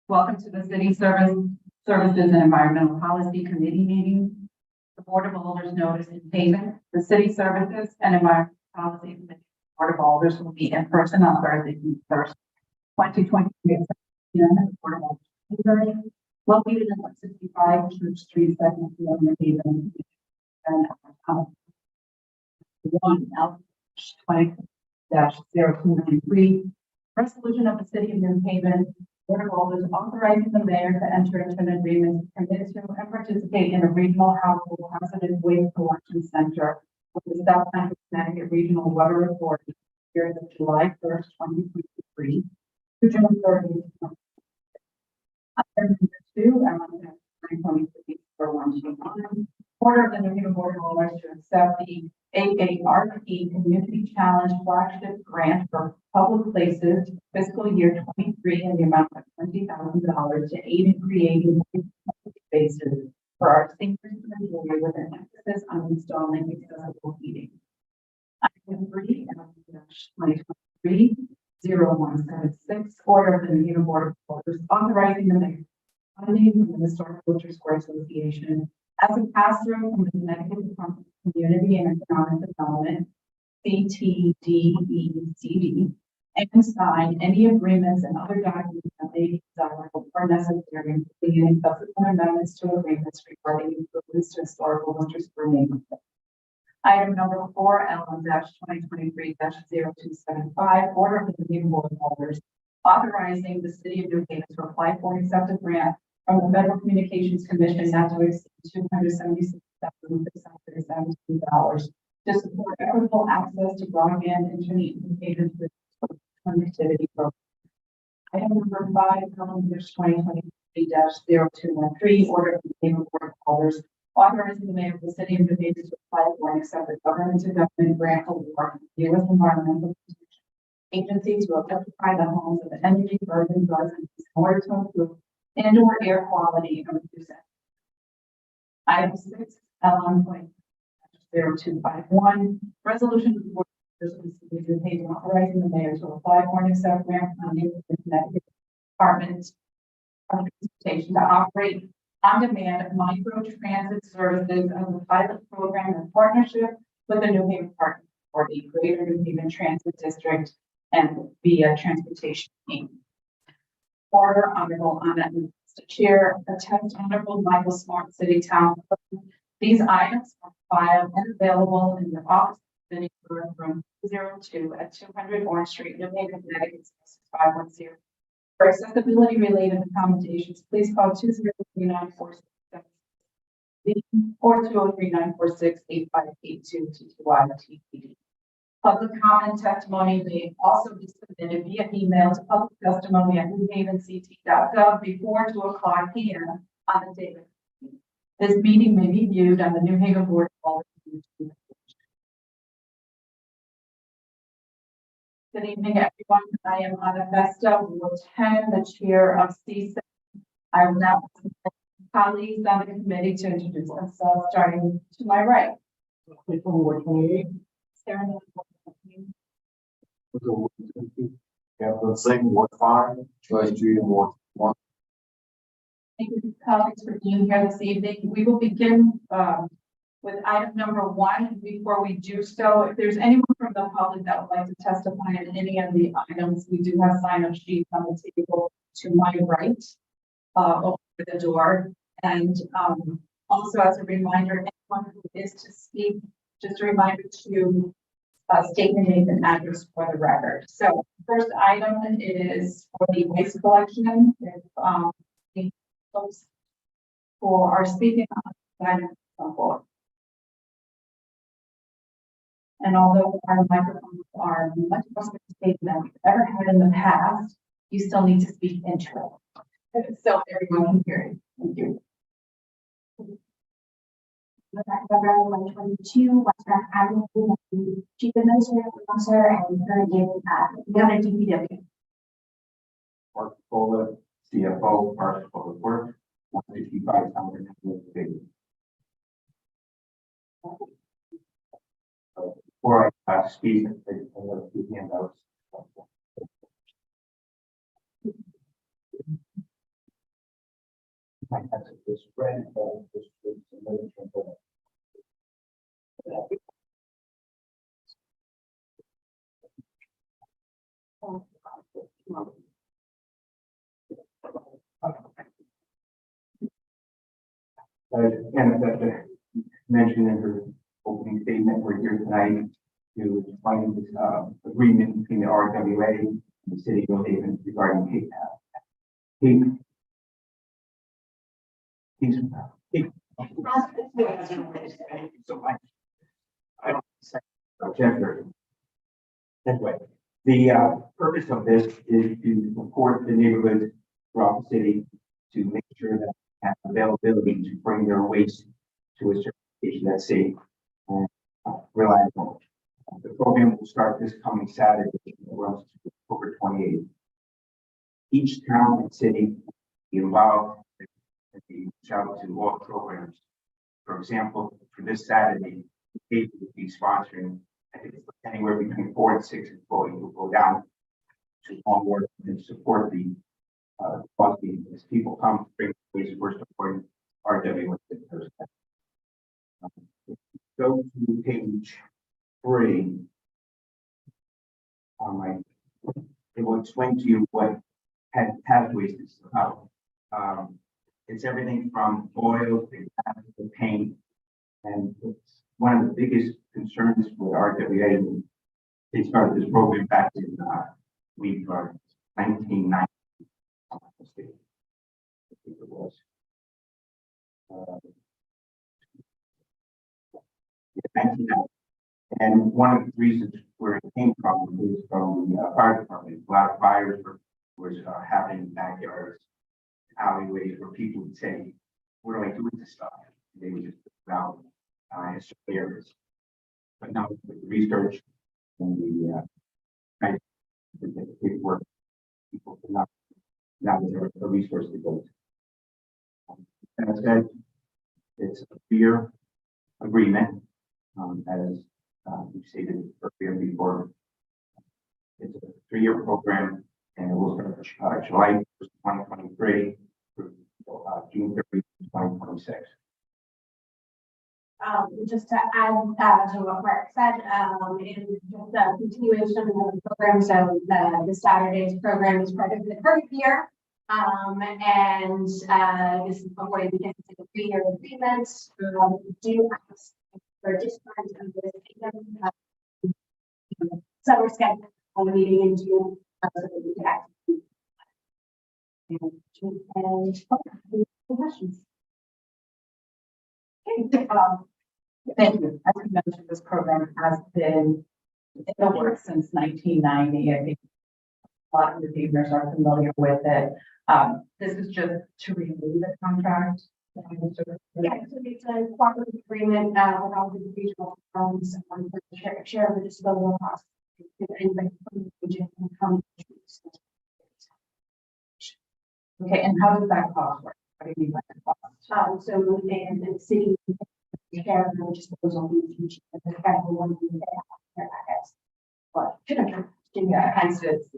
Welcome to the Services and Environmental Policy Committee meeting. The Board of Alders notice in payment. The City Services and Environmental Policy Committee Board of Alders will be in person on Thursday, June 1st, 2023 at 7 p.m. at the Board of Alders, located in 165 Church Street, second floor, New Haven. And 1-20-0293, resolution of the City of New Haven Board of Alders authorizing the mayor to enter into an agreement to commit to and participate in a regional household hazardous waste collection center with the South Central Connecticut Regional Water Authority period of July 1st, 2023 to June 30th. Item number 2, Alan 923-4129. Order of the New Haven Board of Alders to accept the AARP Community Challenge Flagship Grant for Public Places fiscal year 23 in the amount of $20,000 to aid in creating public spaces for our seniors to enjoy with an emphasis on installing accessible heating. Item 3, 2023-0176, order of the New Haven Board of Alders authorizing the mayor funding from the Historic Culture Square Association as a pass-through from the Connecticut Department of Community and Economic Development, CTDECD, and sign any agreements and other documents that may be desirable or necessary, including any subsequent amendments to agreements regarding improvements to historical Culture Square neighborhood. Item number 4, LM-2023-0275, order of the New Haven Board of Alders authorizing the City of New Haven to apply for and accept a grant from the Federal Communications Commission not to exceed $276,617 to support equitable access to broadband internet communications with connectivity program. Item number 5, LM-2023-0213, order of the New Haven Board of Alders authorizing the mayor of the City of New Haven to apply for and accept a government-to-government grant award from the U.S. Environmental Protection Agency to electrify the homes of energy burdened residents in order to improve and/or air quality and reduce it. Item 6, LM-2023-0251, resolution of the Board of the City of New Haven authorizing the mayor to apply for and accept grant funding from the Connecticut Department of Transportation to operate on-demand micro transit services as a pilot program in partnership with the New Haven Park or the Greater New Haven Transit District and via Transportation Inc. Order, Honorable Anna, Mr. Chair, attest Honorable Michael Smart, City Town. These items are filed and available in the office of the room 202 at 200 Orange Street, New Haven, Connecticut 6510. For accessibility related accommodations, please call 203-946 or 203-946-8582 TTY. Public comment testimony may also be submitted via email to public testimony at newhavenct.gov before 2:00 p.m. on the date of the meeting. This meeting may be viewed on the New Haven Board of Alders YouTube page. Good evening, everyone. I am Anna Vesta, Ward 10, the chair of CSEC. I will now ask my colleagues on the committee to introduce themselves, starting to my right. Ward 28. Sarah, Catherine Singh, Ward 5, Joyce G, Ward 1. thank you, colleagues, for being here this evening. We will begin with item number 1. Before we do so, if there's anyone from the public that would like to testify on any of the items, we do have sign-up sheets on the table to my right over the door. And also, as a reminder, anyone who is to speak, just a reminder to state your name and address for the record. So, first item is for the waste collection. If the folks who are speaking on item board. And although our microphones are much more sophisticated than we've ever had in the past, you still need to speak into it, so everyone can hear you. Thank you. February 122, Western Avenue, Chief Administrative Officer, and currently the other DPW. Mark Cola, CFO, Park Public Works, 165 Town. Before I speak, I want to hand out. might have to just spread just and that mentioned in her opening statement, we're here tonight to explain this agreement between the RWA and the city of New Haven regarding Thank you so much. I don't say gender. Anyway, the purpose of this is to support the neighborhoods throughout the city to make sure that they have availability to bring their waste to a certain location that's safe and reliable. The program will start this coming Saturday, and runs to October 28th. Each town and city be involved and be reach out to all programs. For example, for this Saturday, the state will be sponsoring, I think it's anywhere between 4 and 6 employees will go down to Longworth and support the cause meeting. As people come to bring waste, we're supporting RWA. Go to page 3. It will explain to you what hazardous waste is about. It's everything from oil to paint, and it's one of the biggest concerns with RWA. They started this program back in 1990. I think it was. 1990. And one of the reasons where it came from is from the fire department. A lot of fires was happening in backyards, alleyways, where people would say, "What do I do with this stuff?" They would just put it out in certain areas. But now with the research and the paperwork, people can now there's a resource to go to. And as I said, it's a 3-year agreement, as we stated earlier before. It's a 3-year program, and it will start July 1st, 2023 through June 30th, 2026. Just to add to what Mark said, it's just a continuation of the program. So the Saturdays program is part of the current year. And this is before we get to the 3-year agreement. We do ask for discount of this item. Summer schedule on meeting in June. So that we can actually and questions. Thank you. As you mentioned, this program has been in the works since 1990. I think a lot of the neighbors are familiar with it. This is just to renew the contract. Yeah, so it's a cooperative agreement with all the regional firms on the share of the disposal costs. If anybody from the region can come. Okay, and how does that cost work? What do you mean by the cost? So and the city share of the disposal fees, and the federal one we pay out there, but Yeah, hence it's,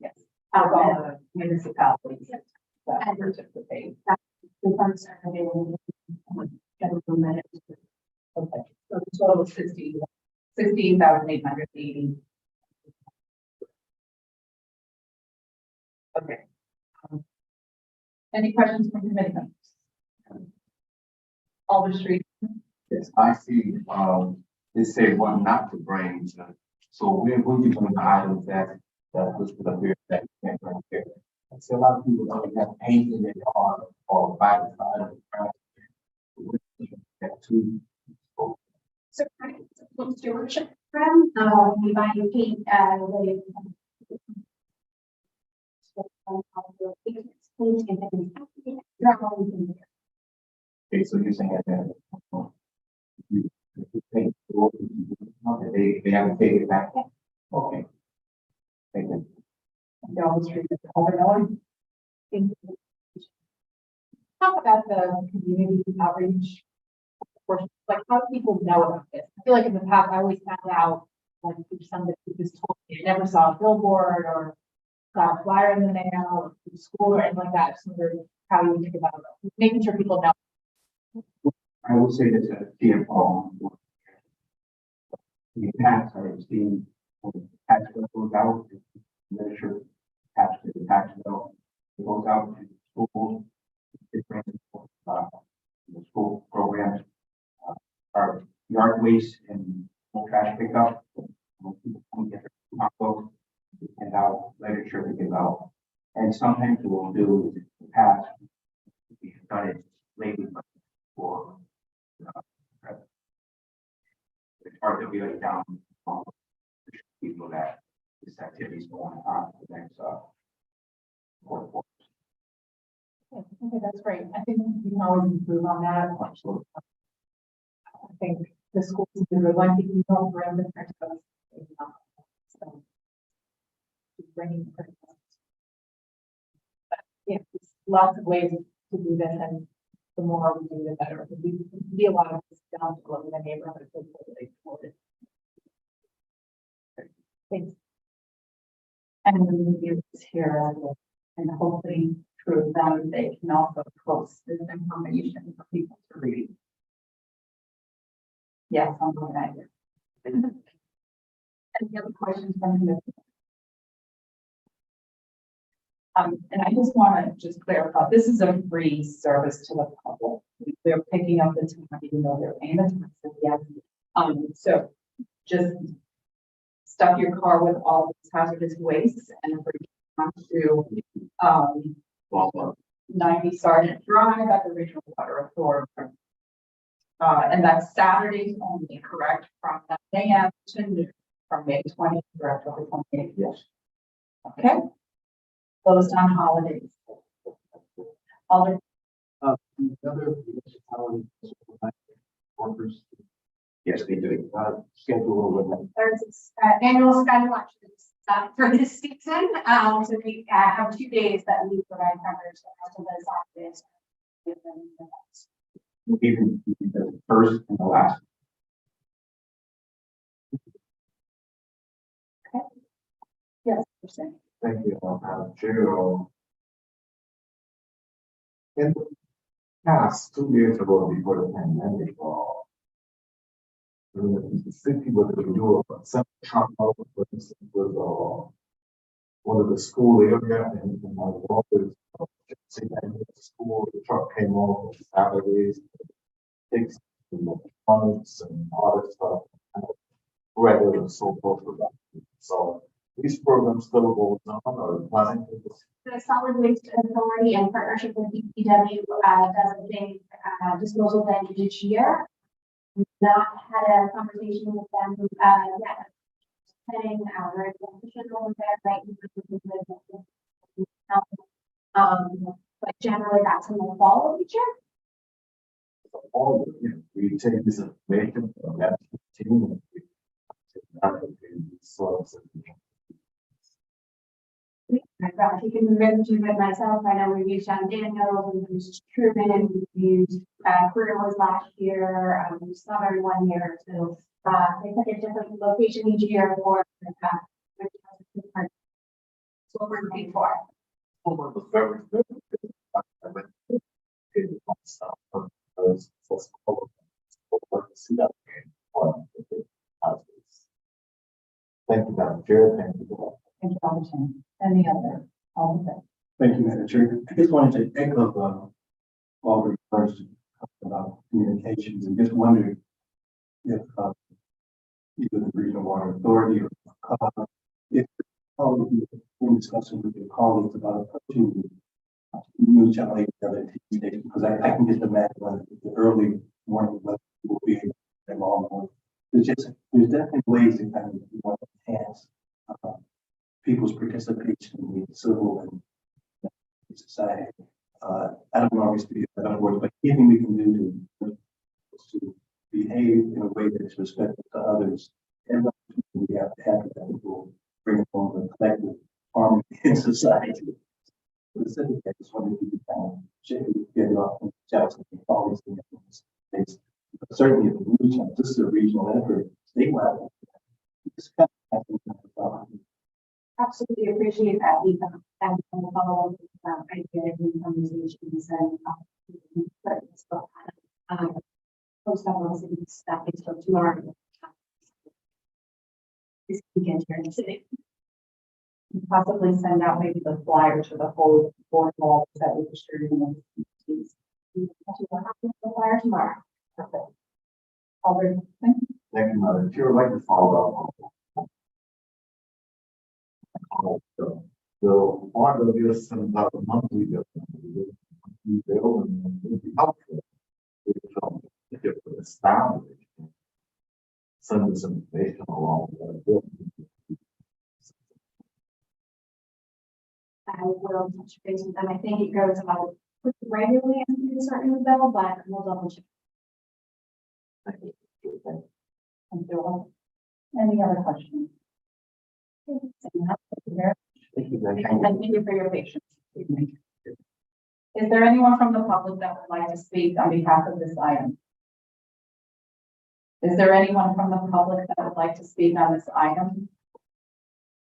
yes, all the municipalities that participate. the funds are available. Federal money. Okay, so the total is 16,880. Okay. Any questions from committee members? Alder Street. Yes, I see, they say what not to bring, so we're going to items that was for the period that you can't bring here. So a lot of people don't have paint in their yard or by the side of the ground. That too. So, what's your worship from? We buy paint, Okay, so you're saying that they haven't taken it back? Okay. Thank you. Alder Street, Alder Miller. Talk about the community outreach portion, like how do people know about this? I feel like in the past, I always found out, like, if somebody just told me, I never saw a billboard or got a flyer in the mail or from school or anything like that. So how you think about it, making sure people know. I will say this as CFO. In the past, I've seen when the tax bill goes out, the measure attached to the tax bill, it goes out to schools, different, the school programs, our yard waste and trash pickup. We get the compost, we send out literature to give out. And sometimes what we'll do is in the past, we've done it lately for it's hard to relate down to people that this activity is going on for the next workforce. Okay, that's great. I think we can always improve on that. Absolutely. I think the schools do a good one, keeping people around the curriculum. So, just bringing the curriculum. But yeah, there's lots of ways to do this, and the more we do, the better. Because we see a lot of this down to look in the neighborhood. So they support it. Thanks. And the review is here, and hopefully through them, they can also post this information for people to read. Yes, I'm going to. Any other questions from the? And I just want to just clarify, this is a free service to the public. They're picking up the time, even though they're paying the taxes, yes. So just stuff your car with all this hazardous waste and bring it to 90 Sergeant Drive at the Regional Water Authority. And that's Saturdays only, correct? From 9 a.m. to noon, from May 20th to October 28th. Yes. Okay. Closed on holidays. Other Other municipalities, workers. Yes, they do. Schedule with them. There's annual Sky Watches for this season. So we have 2 days that we provide coverage to the Saturdays. Even the first and the last. yes, percent. Thank you, Chair. In the past, 2 years ago, before the pandemic, the city was to do a some truck out, for instance, was one of the school area, and my office, say that in the school, the truck came over Saturdays, takes electronics and other stuff, rather than so forth. So these programs still goes on or planning for this. The Solid Waste Authority in partnership with DPW does a big disposal venue each year. We've not had a conversation with them yet. Heading our position over there right. But generally that's in the fall of each year. All of it, we take this information from that team and we take that and source and I've taken the review with myself. I know we've used John Daniels, we've used Truman, we've used Career was last year, Southern 1 year. So they pick a different location each year for what we're looking for. Over the very good. I went to myself because it's called see that thank you, Madam Chair. Thank you. Thank you, Dr. Chen. Any other? All of it. Thank you, Madam Chair. I just wanted to echo all the first about communications and just wondering if either the Regional Water Authority or if you're discussing with your colleagues about approaching new challenge station, because I can just imagine the early morning weather will be a long one. There's definitely ways to kind of enhance people's participation in the civil and society. I don't know obviously I don't work, but anything we can do to behave in a way that is respectful to others, and we have to have that will bring home the collective harmony in society. Specifically, I just wanted to get it off and chat with colleagues in this space. But certainly, if the region, this is a regional effort, statewide. It's kind of Absolutely appreciate that. We can follow ideas and conversations and, but it's still kind of, post up on city stuff, it's still too hard. This weekend here in the city. Possibly send out maybe the flyer to the whole board hall that we distributed in the cities. Actually, we'll have the flyer tomorrow. Perfect. Alder, Thank you, Madam Chair. I'd like to follow up on the part of your sent about a monthly bill. Bill and it would be helpful if it was established. Send us information along with that bill. I will touch base with them. I think it goes about regularly into a certain bill, but we'll double check. and Bill, any other questions? Thank you very much. And thank you for your patience. Is there anyone from the public that would like to speak on behalf of this item? Is there anyone from the public that would like to speak on this item?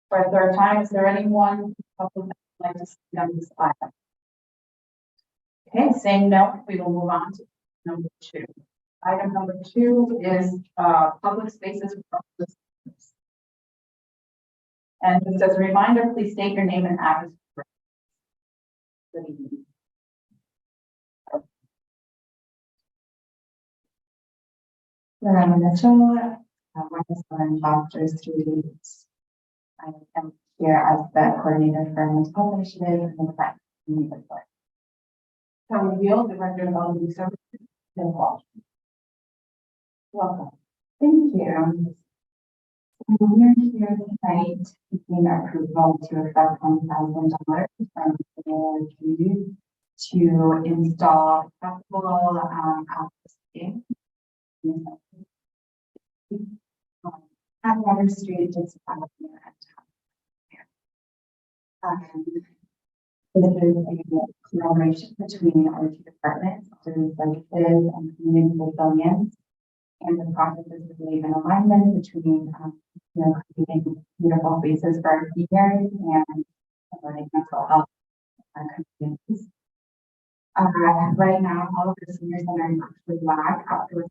For a third time, is there anyone from the public that would like to speak on this item? Okay, saying no, we will move on to number 2. Item number 2 is public spaces for public spaces. And just as a reminder, please state your name and address. Good evening. Lorena Mitchell, Western Doctors Students. I am here as the coordinator for mental initiative and the fact. Tony Gill, Director of Elderly Services in Washington. Welcome. Thank you. We're here tonight seeking approval to accept $1,000 from the community to install accessible access. At Water Street, just about here at this is a collaboration between our 2 departments, Elderly Services and Community Resilience. And the process is really in alignment between, creating beautiful spaces for our seniors and promoting mental health in our communities. Right now, all of the senior centers actually lack outdoor.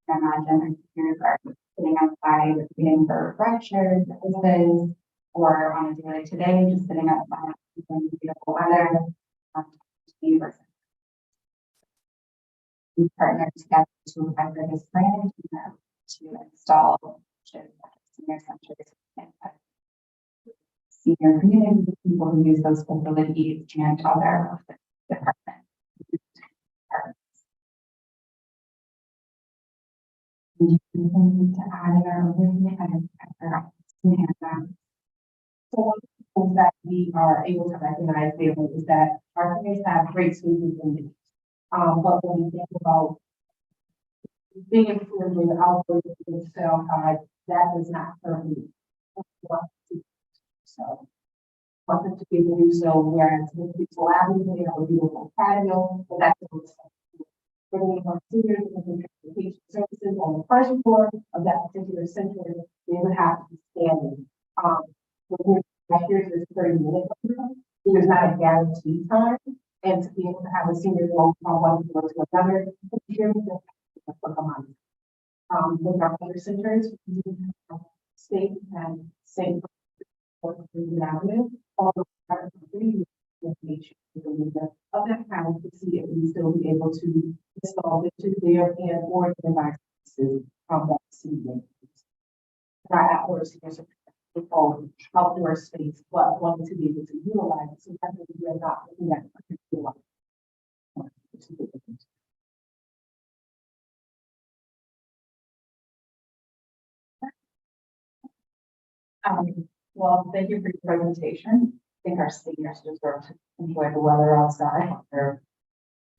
I imagine our seniors are sitting outside waiting for lectures, quizzes, or on a day like today, just sitting outside in beautiful weather. We partnered together to apply for this grant to install senior centers and senior community people who use those facilities and other departments. Anything to add in our overview? I forgot to hand them. So one of the things that we are able to recognize daily is that our seniors have great spaces in need. But when we think about being improved with outdoor sale side, that is not currently. So, wanted to be able to do so where it's with people avenue, they have a beautiful patio, but that's bringing our seniors and transportation services on the first floor of that particular center, they would have to be standing. When we're here, there's 30 minutes, there's not a guaranteed time. And to be able to have a senior go from one floor to another, here we just have to a month. With our other centers, we have state and safe avenue, all the information of that kind to see if we still be able to install it there and or devices from that senior. Not outdoor seniors outdoor space, but wanting to be able to utilize it. So that's what we are not looking at. Well, thank you for your presentation. I think our seniors deserve to enjoy the weather outside. They're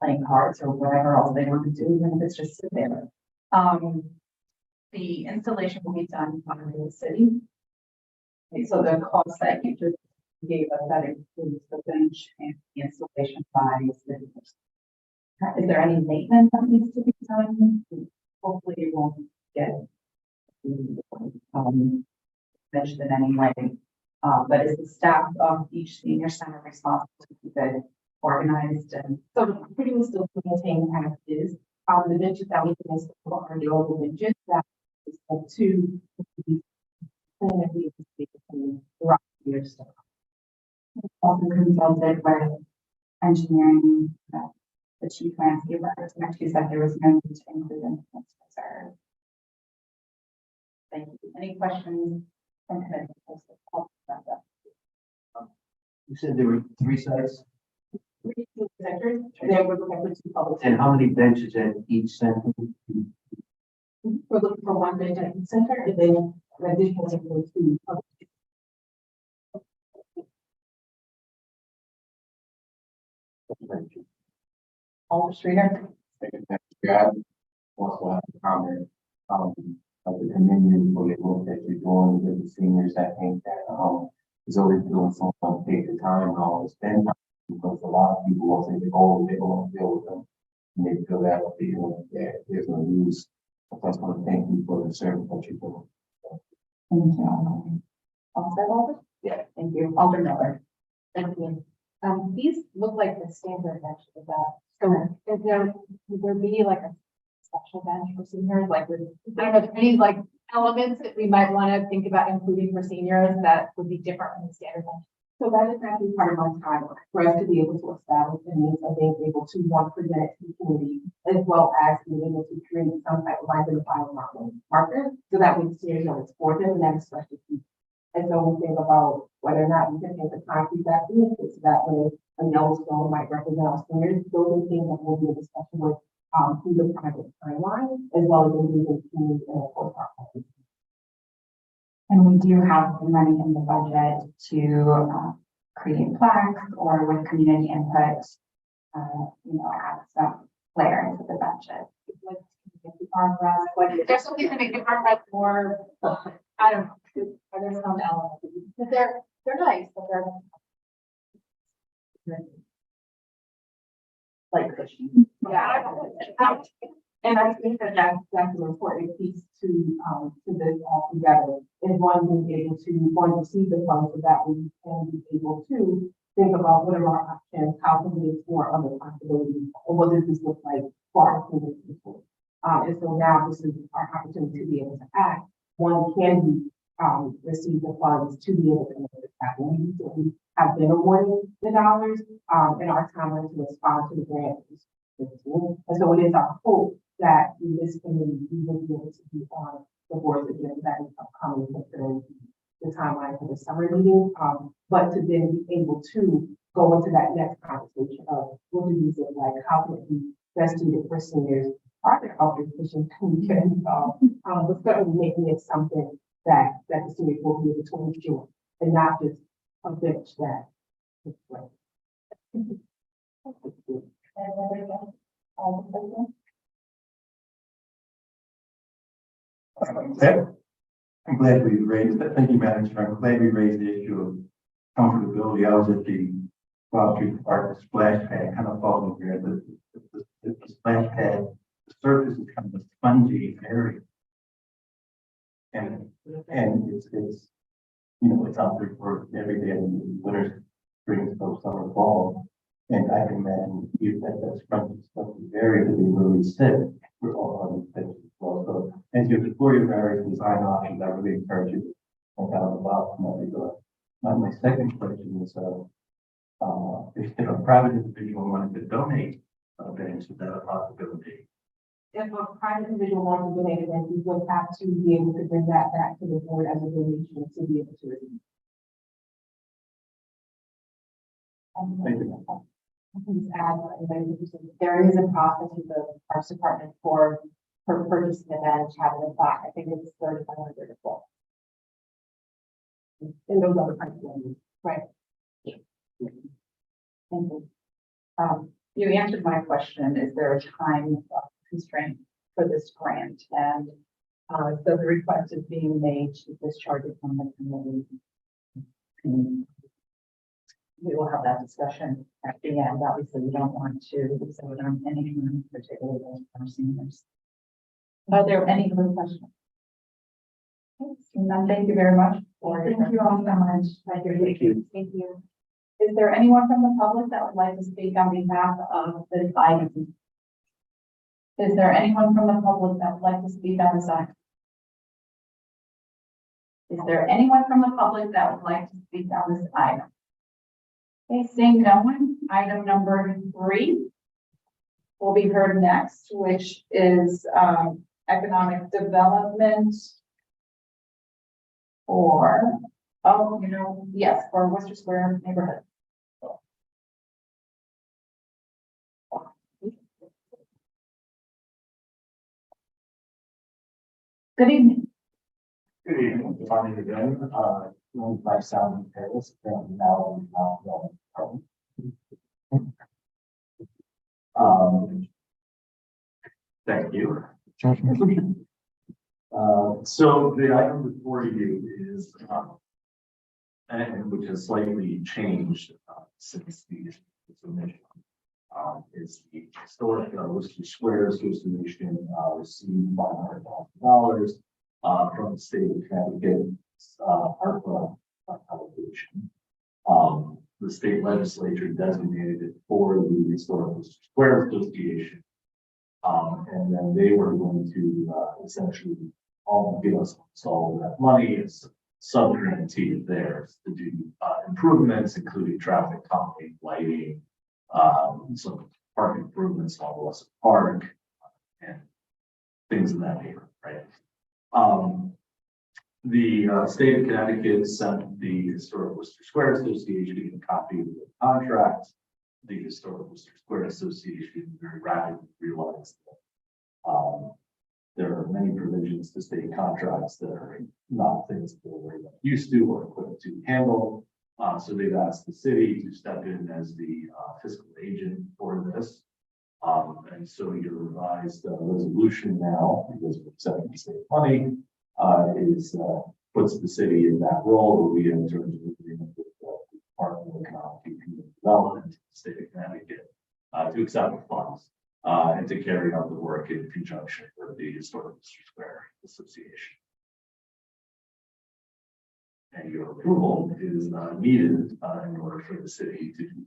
playing cards or whatever else they want to do, even if it's just sit there. The installation will be done by the city. Okay, so the cost that you just gave us, that includes the bench and the installation by the city. Is there any maintenance that needs to be done? Hopefully it won't get mentioned in any way. But is the staff of each senior center responsible to keep it organized and? So the property will still maintain as is. The benches that we can install are the old benches that is to clean and be throughout the years. Also consulted with engineering, the chief landscape architect, who said there was no need to include in the reserve. Thank you. Any questions from committee? You said there were 3 sites, Three sectors, they were looking for 2 public. and how many benches at each center? We're looking for 1 bench at each center, and then additionally for 2 public. Alder Streeter? Yeah, also have a comment, of the community for the work that you're doing with the seniors. I think that, is always doing something on take the time and all this spend time, because a lot of people will say, oh, they don't want to deal with them. And they feel that, you know, there's no use. But that's one of the things you for the service that you're doing. Thank you. Also, Alder? Yeah. Thank you. Alder Miller? Thank you. These look like the standard bench of that. So would there be like a special bench for seniors, like with, I don't know, any like elements that we might want to think about including for seniors that would be different from the standard bench? So that is actually part of my timeline, for us to be able to establish the needs of being able to want to present it to the community, as well as being able to create some type of identifiable marker, so that when seniors know it's for them, and that's special. And so we think about whether or not we can take the concrete back in, so that way a Yellowstone might represent our seniors. Those are things that we'll be discussing with, through the project timeline, as well as in the community and of course our partners. And we do have the money in the budget to create plaques or with community input, add some flair into the budget. Like the armrest, like there's something to make the armrest more, I don't know, are there some elements? But they're nice, but they're Like cushy. yeah. And I think that that's an important piece to this all together, is one being able to receive the funds so that we can be able to think about what are our options, how can we explore other possibilities, and what does this look like for our community. And so now this is our opportunity to be able to act. One, can we receive the funds to be able to make this happen? We have been awarded the dollars in our timeline to respond to the grant. And so it is our hope that in this community, we will be able to be on the board's agenda that is upcoming, considering the timeline for the summer meeting, but to then be able to go into that next conversation of what do these look like, how can it be best suited for seniors, are there other positions we can involve, but certainly making it something that the seniors will be able to enjoy, and not just a bench that is great. I'm glad we raised that. Thank you, Madam Chair. I'm glad we raised the issue of comfortability. I was at the Wall Street Park splash pad, kind of falling here. The splash pad, the surface is kind of a spongy area. And it's it's out there for every day in winter, spring, summer, fall. And I can imagine if that spongy stuff area to be really sick for all other things as well. So as you explore your various design options, I really encourage you to think out of the box in that regard. My second question is, if a private individual wanted to donate a bench, is that a possibility? If a private individual wants to donate, then we would have to be able to bring that back to the board as a donation to be able to receive. Thank you. Please add, there is a process with the Parks Department for purchasing the bench, having a plaque. I think it's 3,500 as well. In those other parts, right? Thank you. You answered my question. Is there a time constraint for this grant? And so the request is being made to discharge it from the committee. And we will have that discussion at the end. Obviously, we don't want to vote on anyone, particularly our seniors. Are there any other questions? And thank you very much for. Thank you all so much. Thank you. Thank you. Is there anyone from the public that would like to speak on behalf of this item? Is there anyone from the public that would like to speak on this item? Is there anyone from the public that would like to speak on this item? Okay, seeing no one, item number 3 will be heard next, which is economic development for, yes, for Worcester Square neighborhood. Good evening. Good evening, defining again, owned by Sound Paris, and now, thank you. So the item before you is, and which has slightly changed, since the submission. Is the historic Worcester Square Association, received $500,000 from the state of Connecticut, ARPA allocation. The state legislature designated it for the Historic Worcester Square Association. And then they were going to essentially all give us all that money as sub-grantee of theirs to do improvements, including traffic calming, lighting, some park improvements on West Park, and things of that nature, right? The state of Connecticut sent the Historic Worcester Square Association a copy of the contract. The Historic Worcester Square Association very rapidly realized that there are many provisions to state contracts that are not things that they're used to or equipped to handle. So they've asked the city to step in as the fiscal agent for this. And so your revised resolution now, because we're accepting state money, puts the city in that role where we enter into an agreement with the Department of Economic and Community Development, the state of Connecticut, to accept the funds and to carry out the work in conjunction with the Historic Worcester Square Association. And your approval is needed in order for the city to do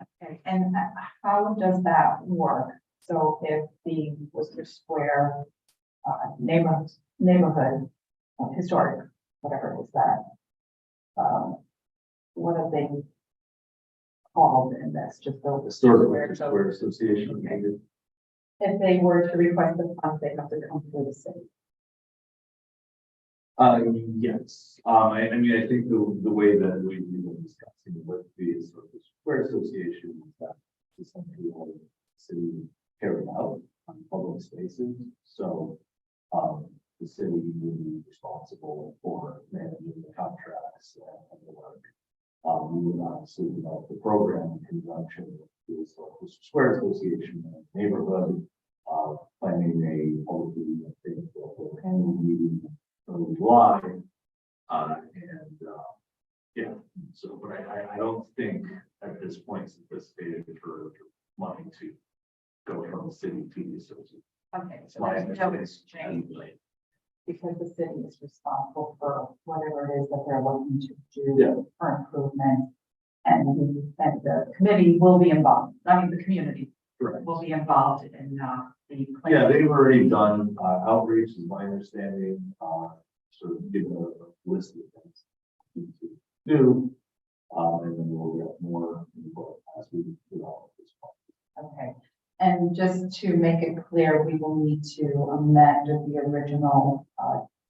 that. Okay, and how does that work? So if the Worcester Square neighborhood, historic, whatever it is that, what are they called in this? Just the Historic Worcester Square Association. Okay. If they were to request the funds, they have to come through the city. Yes. I mean, I think the way that we've been discussing with the Historic Worcester Square Association is that essentially all the city carried out on public spaces. So, the city will be responsible for managing the contracts and the work. We would obviously develop the program in conjunction with the Historic Worcester Square Association and the neighborhood, planning a public meeting early July. Yeah, so, but I don't think at this point it's anticipated for money to go from the city to the association. Okay, so My there's no understanding. exchange because the city is responsible for whatever it is that they're looking to do Yeah. for improvement. And the committee will be involved, I mean, the community Correct. will be involved in the. Yeah, they've already done outreach, is my understanding, sort of given a list of things to do. And then we'll get more input as we develop this plan. Okay, and just to make it clear, we will need to amend the original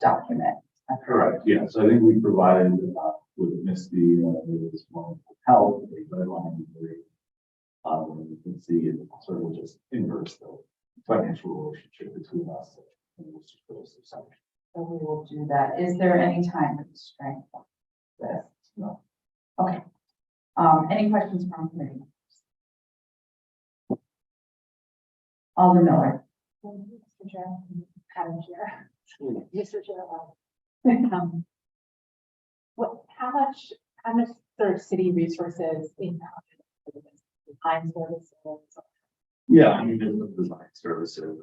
document. Correct, yeah, so I think we provided with Misty, with this one help, a red line. You can see it sort of just inverts the financial relationship between us and the Association. So we will do that. Is there any time constraint on this? No. Okay. Any questions from committee members? Alder Miller. Mr. Chair, Madam Chair, Mr. Chair. How much sort of city resources in design services? Yeah, I mean, there's the design services.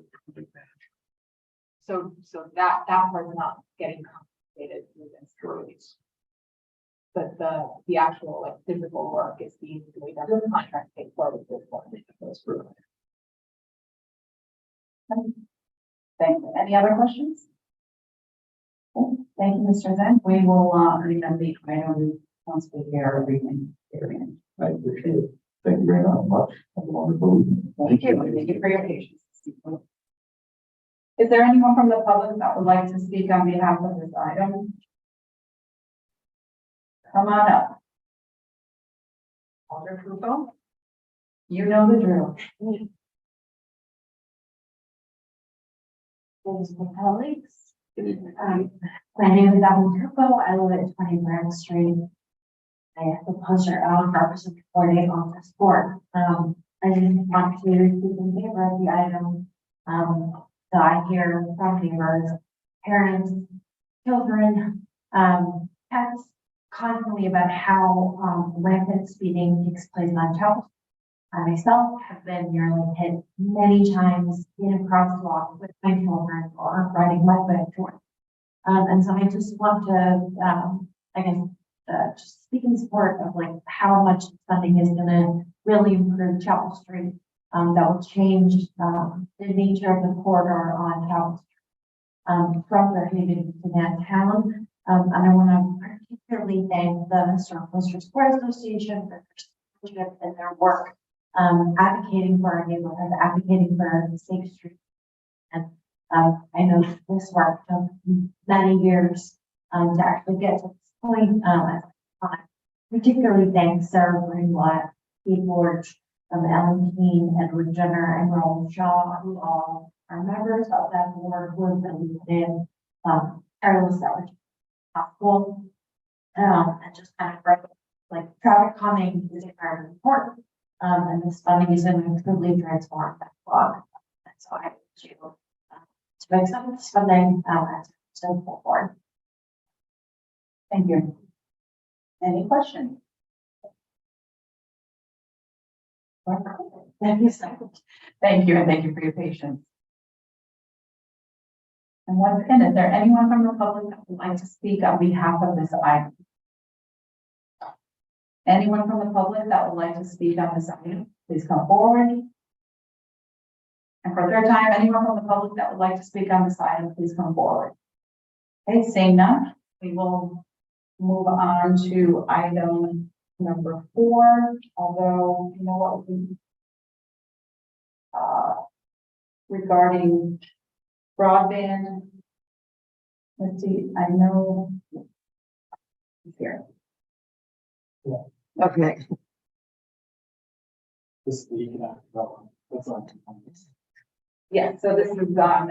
So that part's not getting shortages. But the actual like physical work is being doing under the contract paid for with this one. That's correct. Thank you. Any other questions? Okay, thank you, Mr. Zen. We will, remember the item once we hear everything. I appreciate it. Thank you very much. Have a wonderful evening. Thank you. Thank you for your patience. Is there anyone from the public that would like to speak on behalf of this item? Come on up. Alder Kruko? You know the drill. Ladies and colleagues, my name is Evan Turco. I live at 20 Grand Street. I have the pleasure of representing the coordinating office board. I just want to speak in favor of the item. So I hear from neighbors, parents, children, pets constantly about how rampant speeding takes place on Chapel. I myself have been nearly hit many times in a crosswalk with my children or riding my bike to work. And so I just want to, I guess, just speak in support of like how much funding is going to really improve Chapel Street. That will change the nature of the corridor on Chapel Street from Fairhaven to downtown. And I want to particularly thank the Historical District Square Association for their support and their work advocating for our neighborhood, advocating for safe streets. And I know this work took many years to actually get to this point. Particularly thanks Sarah Greenblatt, Pete George, Ellen Keene, Edward Jenner, and Roland Shaw, who all are members of that board who have been in tireless effort possible. And just kind of like traffic calming is very important. And this funding is going to truly transform that block. And so I urge you to accept this funding and to move forward. Thank you. Any questions? Thank you so much. Thank you, and thank you for your patience. And once again, is there anyone from the public that would like to speak on behalf of this item? Anyone from the public that would like to speak on this item, please come forward. And for a third time, anyone from the public that would like to speak on this item, please come forward. Okay, seeing none, we will move on to item number 4, although, you know what, regarding broadband, let's see, I know here. Yeah. Okay. This is the economic development. That's on. Yeah, so this is on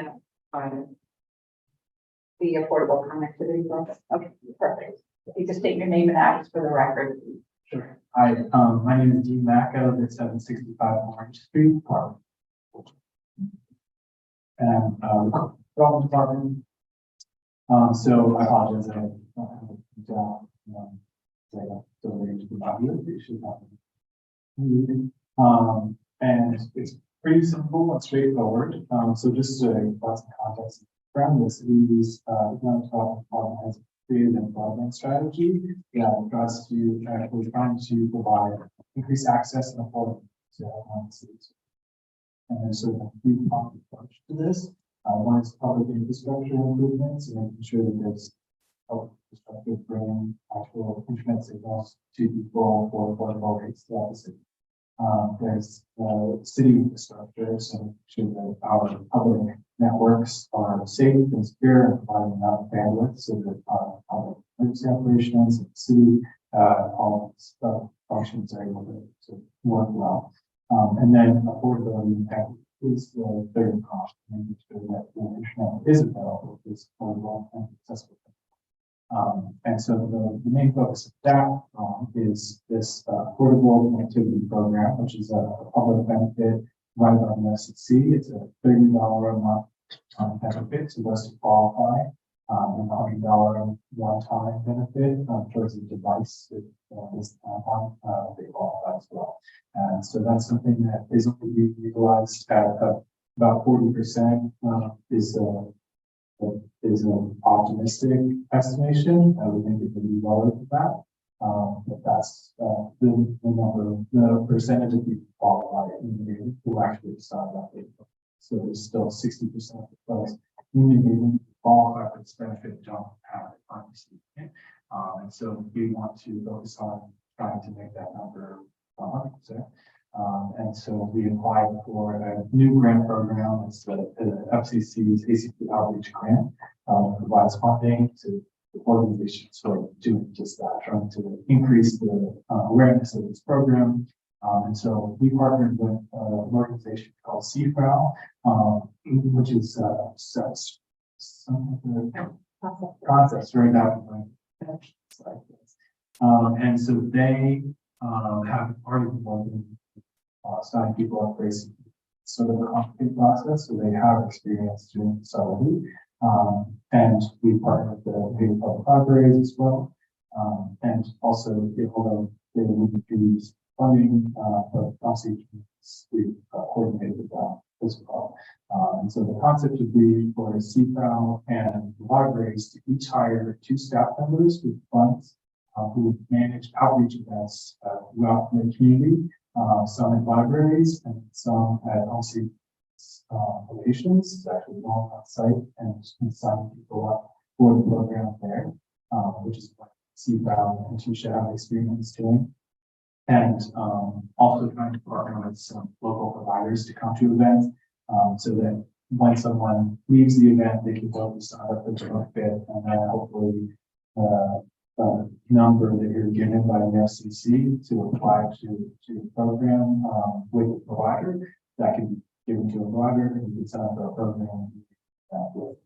the affordable connectivity project. Okay, perfect. If you just state your name and address for the record. Sure. Hi, my name is Dean Mack. I live at 765 Orange Street. And development department. So I apologize. I don't really the audio. It should happen. And it's pretty simple and straightforward. So just to provide some context around this, the economic development department has created a broadband strategy that tries to actually trying to provide increased access and affordability to cities. And there's sort of a three-pronged approach to this. One is public infrastructure improvements and making sure that there's public infrastructure bringing actual internet signals to people for affordable rates throughout the city. There's city infrastructure, so making sure that our public networks are safe and secure and providing enough bandwidth so that our public emergency operations and city all functions are able to work well. And then affordability is the third cost, making sure that the internet is available, is affordable and accessible. And so the main focus of that is this portable connectivity program, which is a public benefit run by the SEC. It's a $30 a month benefit to those who qualify, and $100 one-time benefit towards the device that is on they qualify as well. And so that's something that is only being utilized at about 40% is is an optimistic estimation. I would think it could be lower than that. But that's, the number, the percentage of people qualified who actually decide that they. So there's still 60% of the folks who qualify for this benefit don't have it on receiving it. And so we want to focus on trying to make that number 100%. And so we applied for a new grant program. It's the FCC's ACP Outreach Grant, provides funding to organizations who are doing just that, trying to increase the awareness of this program. And so we partnered with an organization called CFRAL, which is concepts right now. And so they have already been working, signing people up for sort of a complicated process, so they have experience doing study. And we partner with the Native Public Libraries as well. And also, although they would use funding, but also we coordinated with that as well. And so the concept would be for CFAL and the libraries to each hire 2 staff members with funds who would manage outreach events throughout the community, some in libraries and some at LC locations, actually going on site and signing people up for the program there, which is what CFAL and Tusha have experience doing. And also trying to partner with some local providers to come to events, so that when someone leaves the event, they can go to sign up for the fit, and then hopefully the number that you're given by the FCC to apply to the program with the provider, that can be given to a provider, and you can sign up for a program with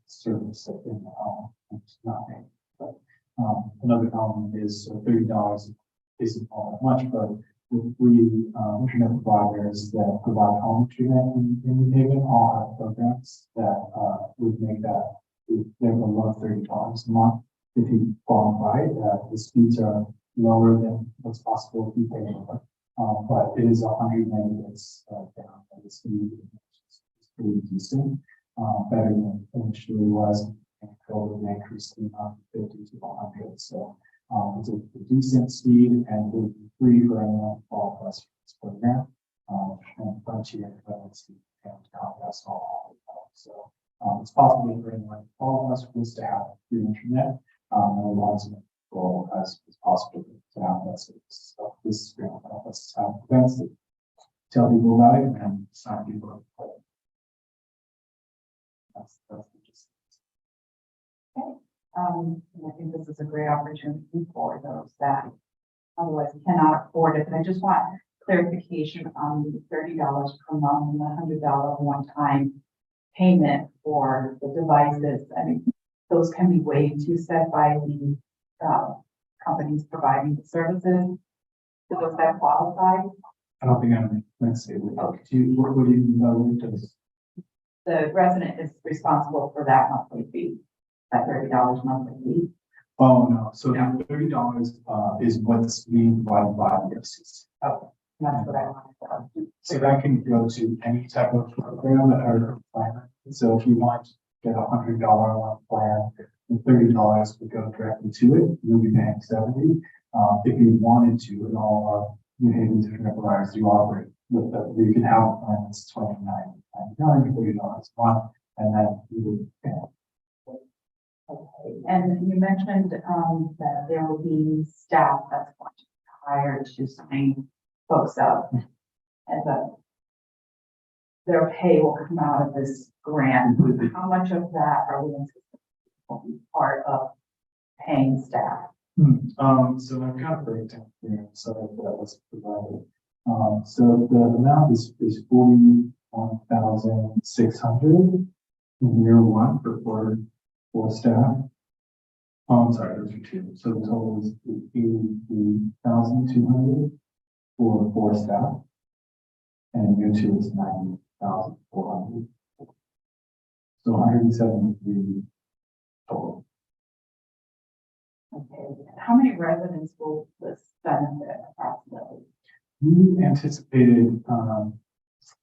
service in the home. It's not paying. But another element is $30 isn't all that much, but with 3 internet providers that provide home internet in New Haven all have programs that would make that they're below $30 a month. If you qualify, the speeds are lower than what's possible if you pay more. But it is 100 megabits down, and the speed is pretty decent, better than initially was. And COVID increased the amount from 50 to 100. So it's a decent speed and will be free for anyone who qualifies for this program. And Frontier and Comcast all. So it's possible for anyone who qualifies for this to have free internet. And lots of people as possible to have that service. So this is going to help us have events that tell people about it and sign people up for it. That's the gist. And I think this is a great opportunity for those that otherwise cannot afford it. And I just want clarification on the $30 per month and the $100 one-time payment for the devices. I mean, those can be waived, you said, by the companies providing the services. To those that qualify. I don't think I'm going to say what do you know? Does The resident is responsible for that monthly fee, that $30 monthly fee. Oh, no. So the $30 is what's being provided by the FCC. Oh, that's what I wanted to. So that can go to any type of program or plan. So if you want to get $100 one plan, and $30 would go directly to it, you'll be paying $70. If you wanted to, and all our New Haven internet providers do operate with that, you can have a plan that's $29.99 or $30 a month, and then you would pay. Okay, and you mentioned that there will be staff that's going to be hired to sign folks up, and their pay will come out of this grant. How much of that are we anticipating will be part of paying staff? So I've got a breakdown here, so that was provided. So the amount is 41,600 in year 1 for staff. I'm sorry, those are 2. So the total is 83,200 for 4 staff, and year 2 is 90,400. So 173 total. Okay, how many residents will this benefit approximately? We anticipated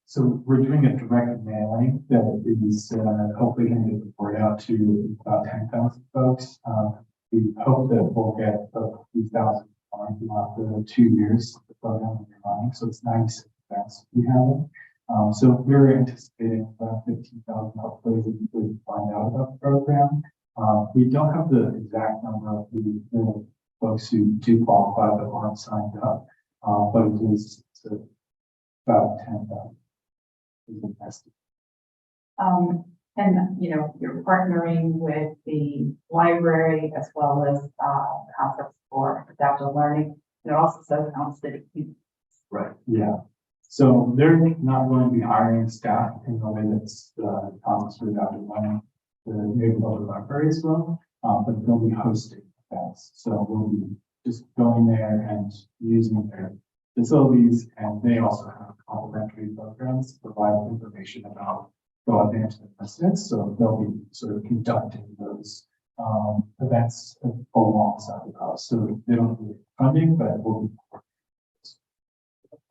So we're doing a direct mailing that is hopefully going to get the word out to about 10,000 folks. We hope that we'll get a few thousand throughout the 2 years the program will be running. So it's 96 events we have. So we're anticipating about 15,000 hopefully we would find out about the program. We don't have the exact number of the folks who do qualify but aren't signed up, but it is about 10,000. Is the estimate. And, you know, you're partnering with the library as well as, concepts for adaptive learning. And it also says on city. Right. Yeah. So they're not going to be hiring staff in the way that's Thomas for adaptive learning, the neighborhood library as well, but they'll be hosting events. So we'll be just going there and using their facilities, and they also have complementary programs to provide information about broadband to the residents. So they'll be sort of conducting those events alongside the cost. So they don't need funding, but we'll be.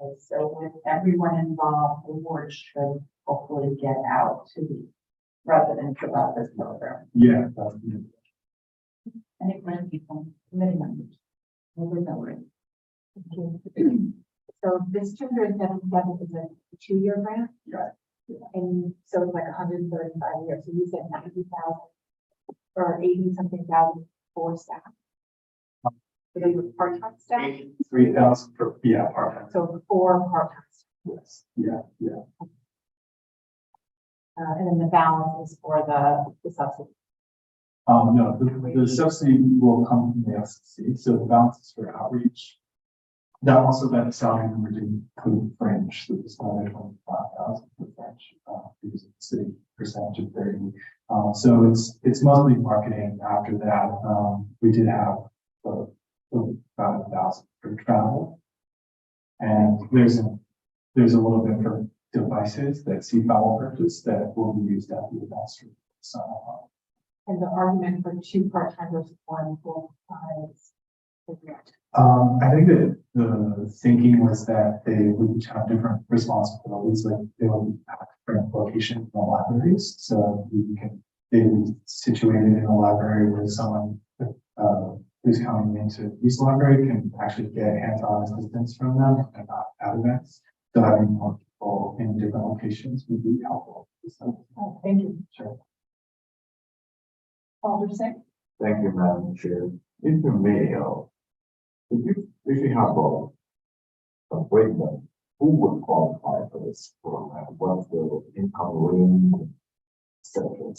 Okay, so with everyone involved, the word should hopefully get out to the residents about this program. Yeah, that's good. Any questions from committee members? Over the way. So this 277 is a 2-year grant? Right. And so it's like 135 years. So you said 90,000 or 80 something thousand for staff. So they were part-time staff? 3,000 for part-time. So 4 part-time staff. Yes. Yeah. And then the balance is for the subsidy. No, the subsidy will come from the FCC, so the balance is for outreach. That also that salary number didn't include fringe, so it's not at 25,000 for fringe, because the city percentage of 30. So it's mostly marketing. After that, we did have about 1,000 for travel, and there's a little bit for devices that CFOW purchased that will be used after the master. And the argument for 2 part-time versus 1 full-time is correct. I think that the thinking was that they would each have different responsibilities, like they would have different locations in the libraries. So they would be situated in a library where someone who's coming into this library can actually get hands-on assistance from them and not at events. So having more people in different locations would be helpful. So, Oh, thank you. sure. Alderson? Thank you, Madam Chair. In the mail, if you have a breakdown, who would qualify for this program? What's the income range? etc.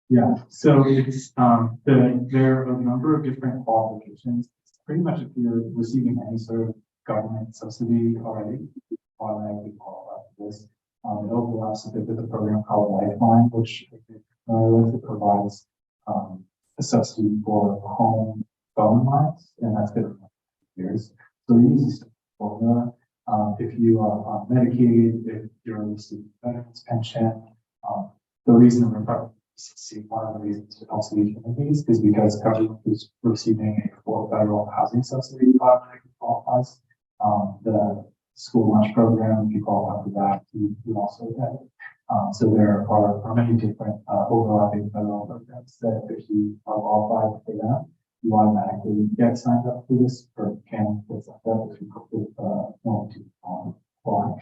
Yeah, so it's, there are a number of different qualifications. Pretty much if you're receiving any sort of government subsidy already, you automatically qualify for this. It overlaps a bit with a program called Lifeline, which if you're familiar with, it provides a subsidy for home phone lines, and that's been for years. So they use this formula. If you are on Medicaid, if you're receiving veterans pension, the reason we're part of CC, one of the reasons it also these communities is because government is receiving a full federal housing subsidy automatically qualifies. The school lunch program, if you qualify for that, you also get it. So there are many different overlapping federal programs that if you are qualified for that, you automatically get signed up for this for candidates like that if you want to apply.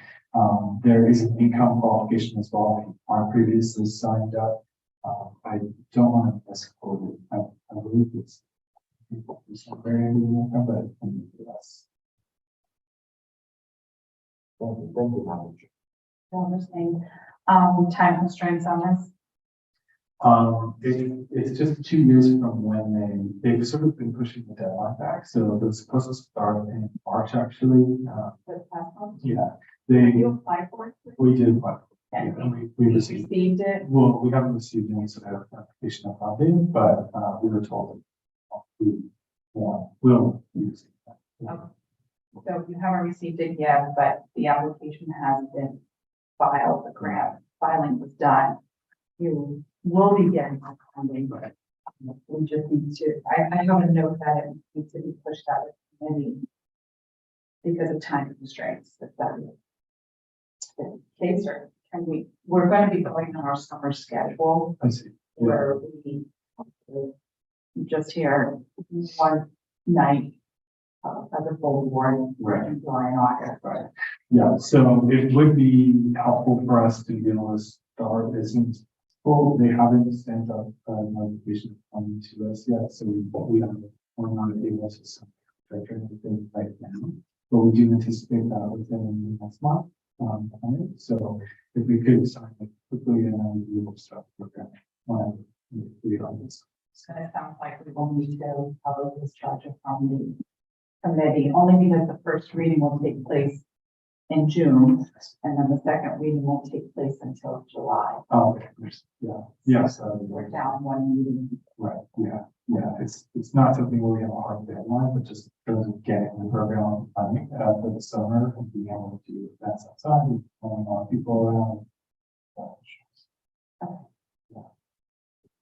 There is an income qualification as well if you aren't previously signed up. I don't want to misquote it. I believe it's very income, but it can be less. Thank you, Madam Chair. Understanding, time constraints on this. It's just 2 years from when they've sort of been pushing the deadline back. So it was supposed to start in March, actually. This past month. Yeah, You applied for it? we did, but And we we received. received it. Well, we haven't received any sort of application of funding, but we were told that we will use it. Okay. So you haven't received it yet, but the application has been filed, the grant filing was done. You will be getting that funding, but we just need to, I have a note that it needs to be pushed out of committee because of time constraints. If that is. case, or can we're going to be going on our summer schedule I see. where we just here one night as a full board Right. in July and August. Right. Yeah, so it would be helpful for us to be able to start this in full. They haven't sent out a notification coming to us yet, so we don't, we're not able to send anything right now. But we do anticipate that within the next month. So if we could sign it quickly and then we will start the program. We are this. So it sounds like we will need to probably discharge it from the committee, only because the first reading will take place in June, and then the second reading won't take place until July. Oh, okay. Yeah, yes, We're down one meeting. right, yeah, it's not something where we have a hard deadline, but just because of getting the program running, for the summer and being able to do events outside, and more people around.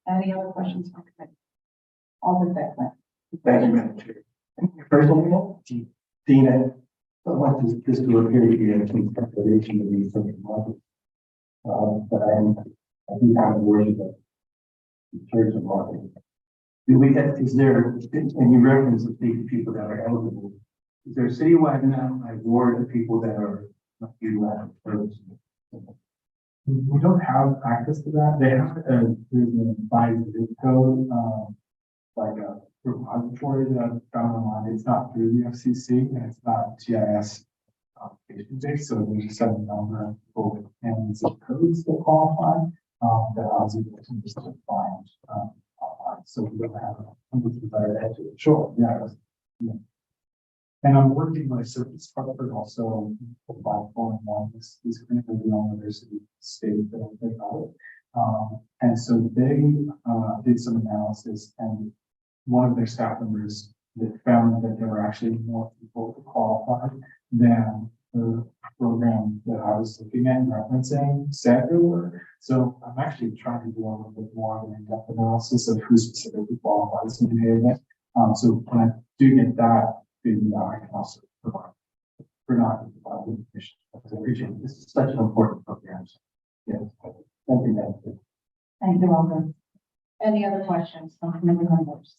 Any other questions from committee? All the favor? Thank you, Madam Chair. First of all, Dina, I want this to appear to be a consideration of these something market. But I do have a word of the church of marketing. Do we get, is there, and you reference the people that are eligible, is there a citywide board of people that are not utilizing services? We don't have access to that. They have there's an advised zip code, like a repository that found online. It's not through the FCC and it's not GIS application based. So there's a certain number of people and zip codes that qualify that allows you to just find online. So we don't have a desire to it. Sure, yeah. And I'm working with Service Partner also by following along this agreement with the university state that they got it. And so they did some analysis, and one of their staff members that found that there were actually more people who qualified than the program that I was looking at and referencing said there were. So I'm actually trying to do a little bit more of an in-depth analysis of who specifically qualifies in the event. So when I do get that, I can also provide. We're not going to provide information as a region. This is such an important program. So, yes, thank you, Madam. Thank you, Walter. Any other questions from committee members?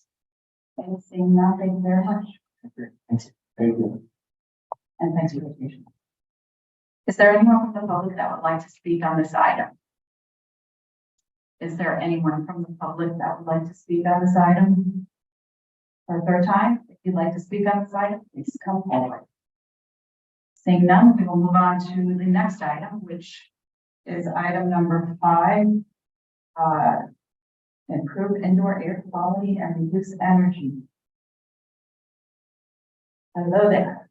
And seeing none, thank you very much. Thank you. And thanks for your patience. Is there anyone from the public that would like to speak on this item? Is there anyone from the public that would like to speak on this item? For a third time, if you'd like to speak on this item, please come forward. Seeing none, we will move on to the next item, which is item number 5. Improve indoor air quality and reduce energy. Hello there.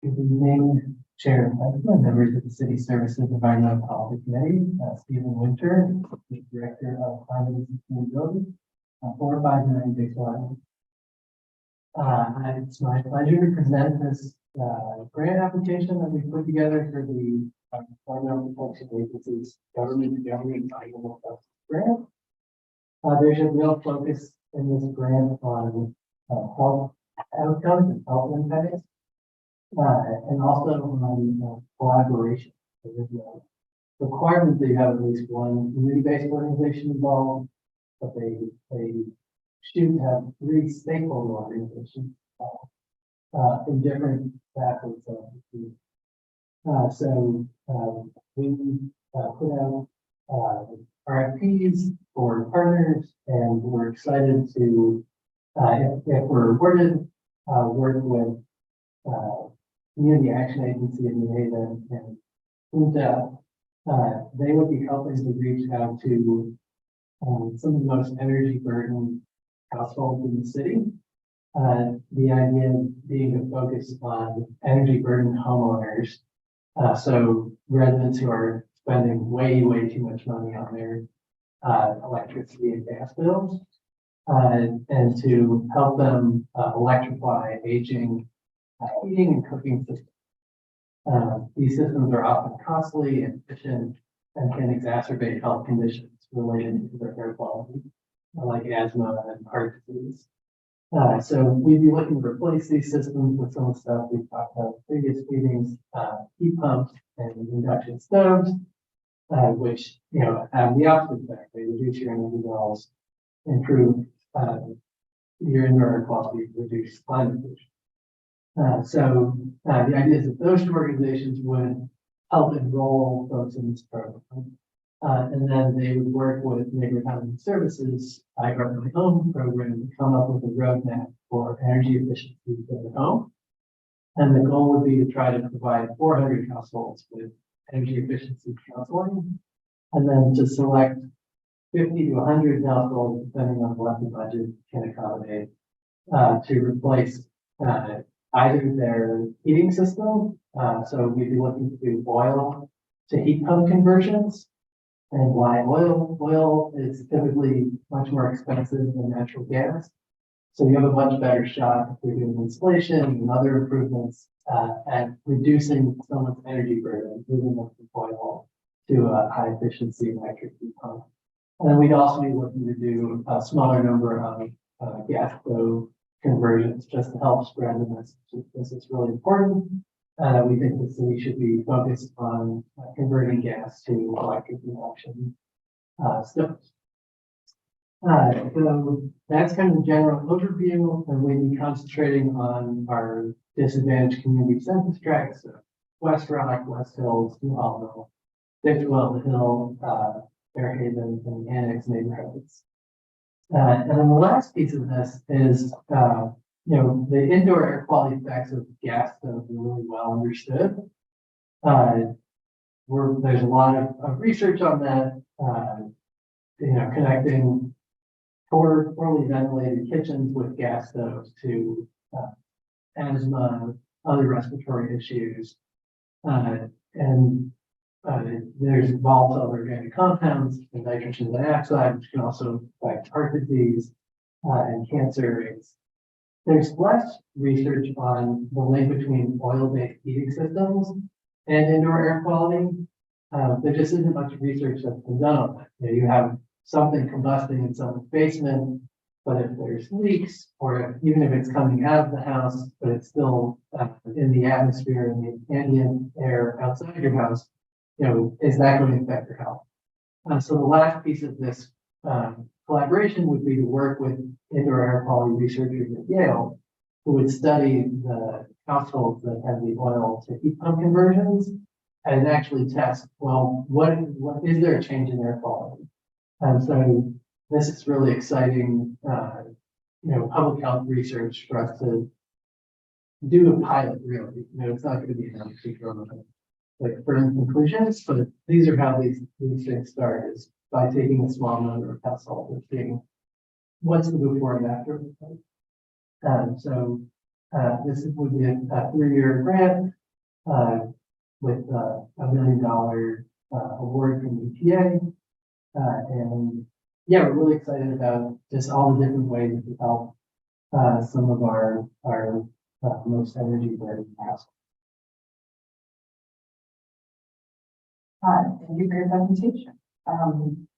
Good evening, Chair and members of the City Services Environmental Policy Committee, Stephen Winter, the Director of Climate and Sustainability, 459 Dixon Avenue. It's my pleasure to present this grant application that we put together for the Environmental Protection Agency's government environmental justice grant. There's a real focus in this grant on health outcomes and health impacts. And also on collaboration. There's a requirement that you have at least one community-based organization involved, but they should have 3 stakeholder organizations in different facets of the team. So we put out RFPs for partners, and we're excited to, if we're awarded, work with Community Action Agency in New Haven and Punta. They would be helping to reach out to some of the most energy burdened households in the city. The idea being to focus on energy burdened homeowners. So residents who are spending way too much money on their electricity and gas bills, and to help them electrify aging heating and cooking systems. These systems are often costly and efficient and can exacerbate health conditions related to their air quality, like asthma and heart disease. So we'd be looking to replace these systems with some of the stuff we've talked about in previous meetings, heat pumps and induction stoves, which, have the opposite effect. They reduce your energy bills, improve, your indoor air quality, reduce climate pollution. The idea is that those two organizations would help enroll folks in this program. And then they would work with neighborhood housing services, I Grow My Home program, to come up with a roadmap for energy efficiency for the home. And the goal would be to try to provide 400 households with energy efficiency counseling. And then to select 50 to 100 households, depending on what the budget can accommodate, to replace either their heating system. So we'd be looking to do oil to heat pump conversions. And why oil? Oil is typically much more expensive than natural gas. So you have a much better shot if you're doing insulation and other improvements at reducing someone's energy burden, moving them from oil to a high efficiency electric heat pump. And then we'd also be looking to do a smaller number of gas stove conversions just to help spread the message. This is really important. We think the city should be focused on converting gas to electric induction stoves. So that's kind of the general overview, and we'll be concentrating on our disadvantaged community census tracts, so West Rock, West Hills, New Hollow, Dixwell, The Hill, Fairhaven, and the Annex neighborhoods. And then the last piece of this is, the indoor air quality effects of gas stoves are really well understood. There's a lot of research on that, connecting poorly ventilated kitchens with gas stoves to asthma, other respiratory issues. There's volatile organic compounds and nitrogen dioxide, which can also affect heart disease and cancer rates. There's less research on the link between oil-based heating systems and indoor air quality. There just isn't much research that's been done on that. You have something combusting in someone's basement, but if there's leaks, or even if it's coming out of the house, but it's still in the atmosphere and the ambient air outside your house, is that going to affect your health? So the last piece of this collaboration would be to work with indoor air quality researchers at Yale, who would study the households that have the oil to heat pump conversions and actually test, well, what is there a change in air quality? And so this is really exciting, public health research for us to do a pilot, really. It's not going to be enough to draw like firm conclusions, but these are how these things start, is by taking a small number of households and seeing what's the before and after. This would be a 3-year grant with a $1 million award from EPA. We're really excited about just all the different ways to help some of our most energy burdened households. Thank you for your presentation.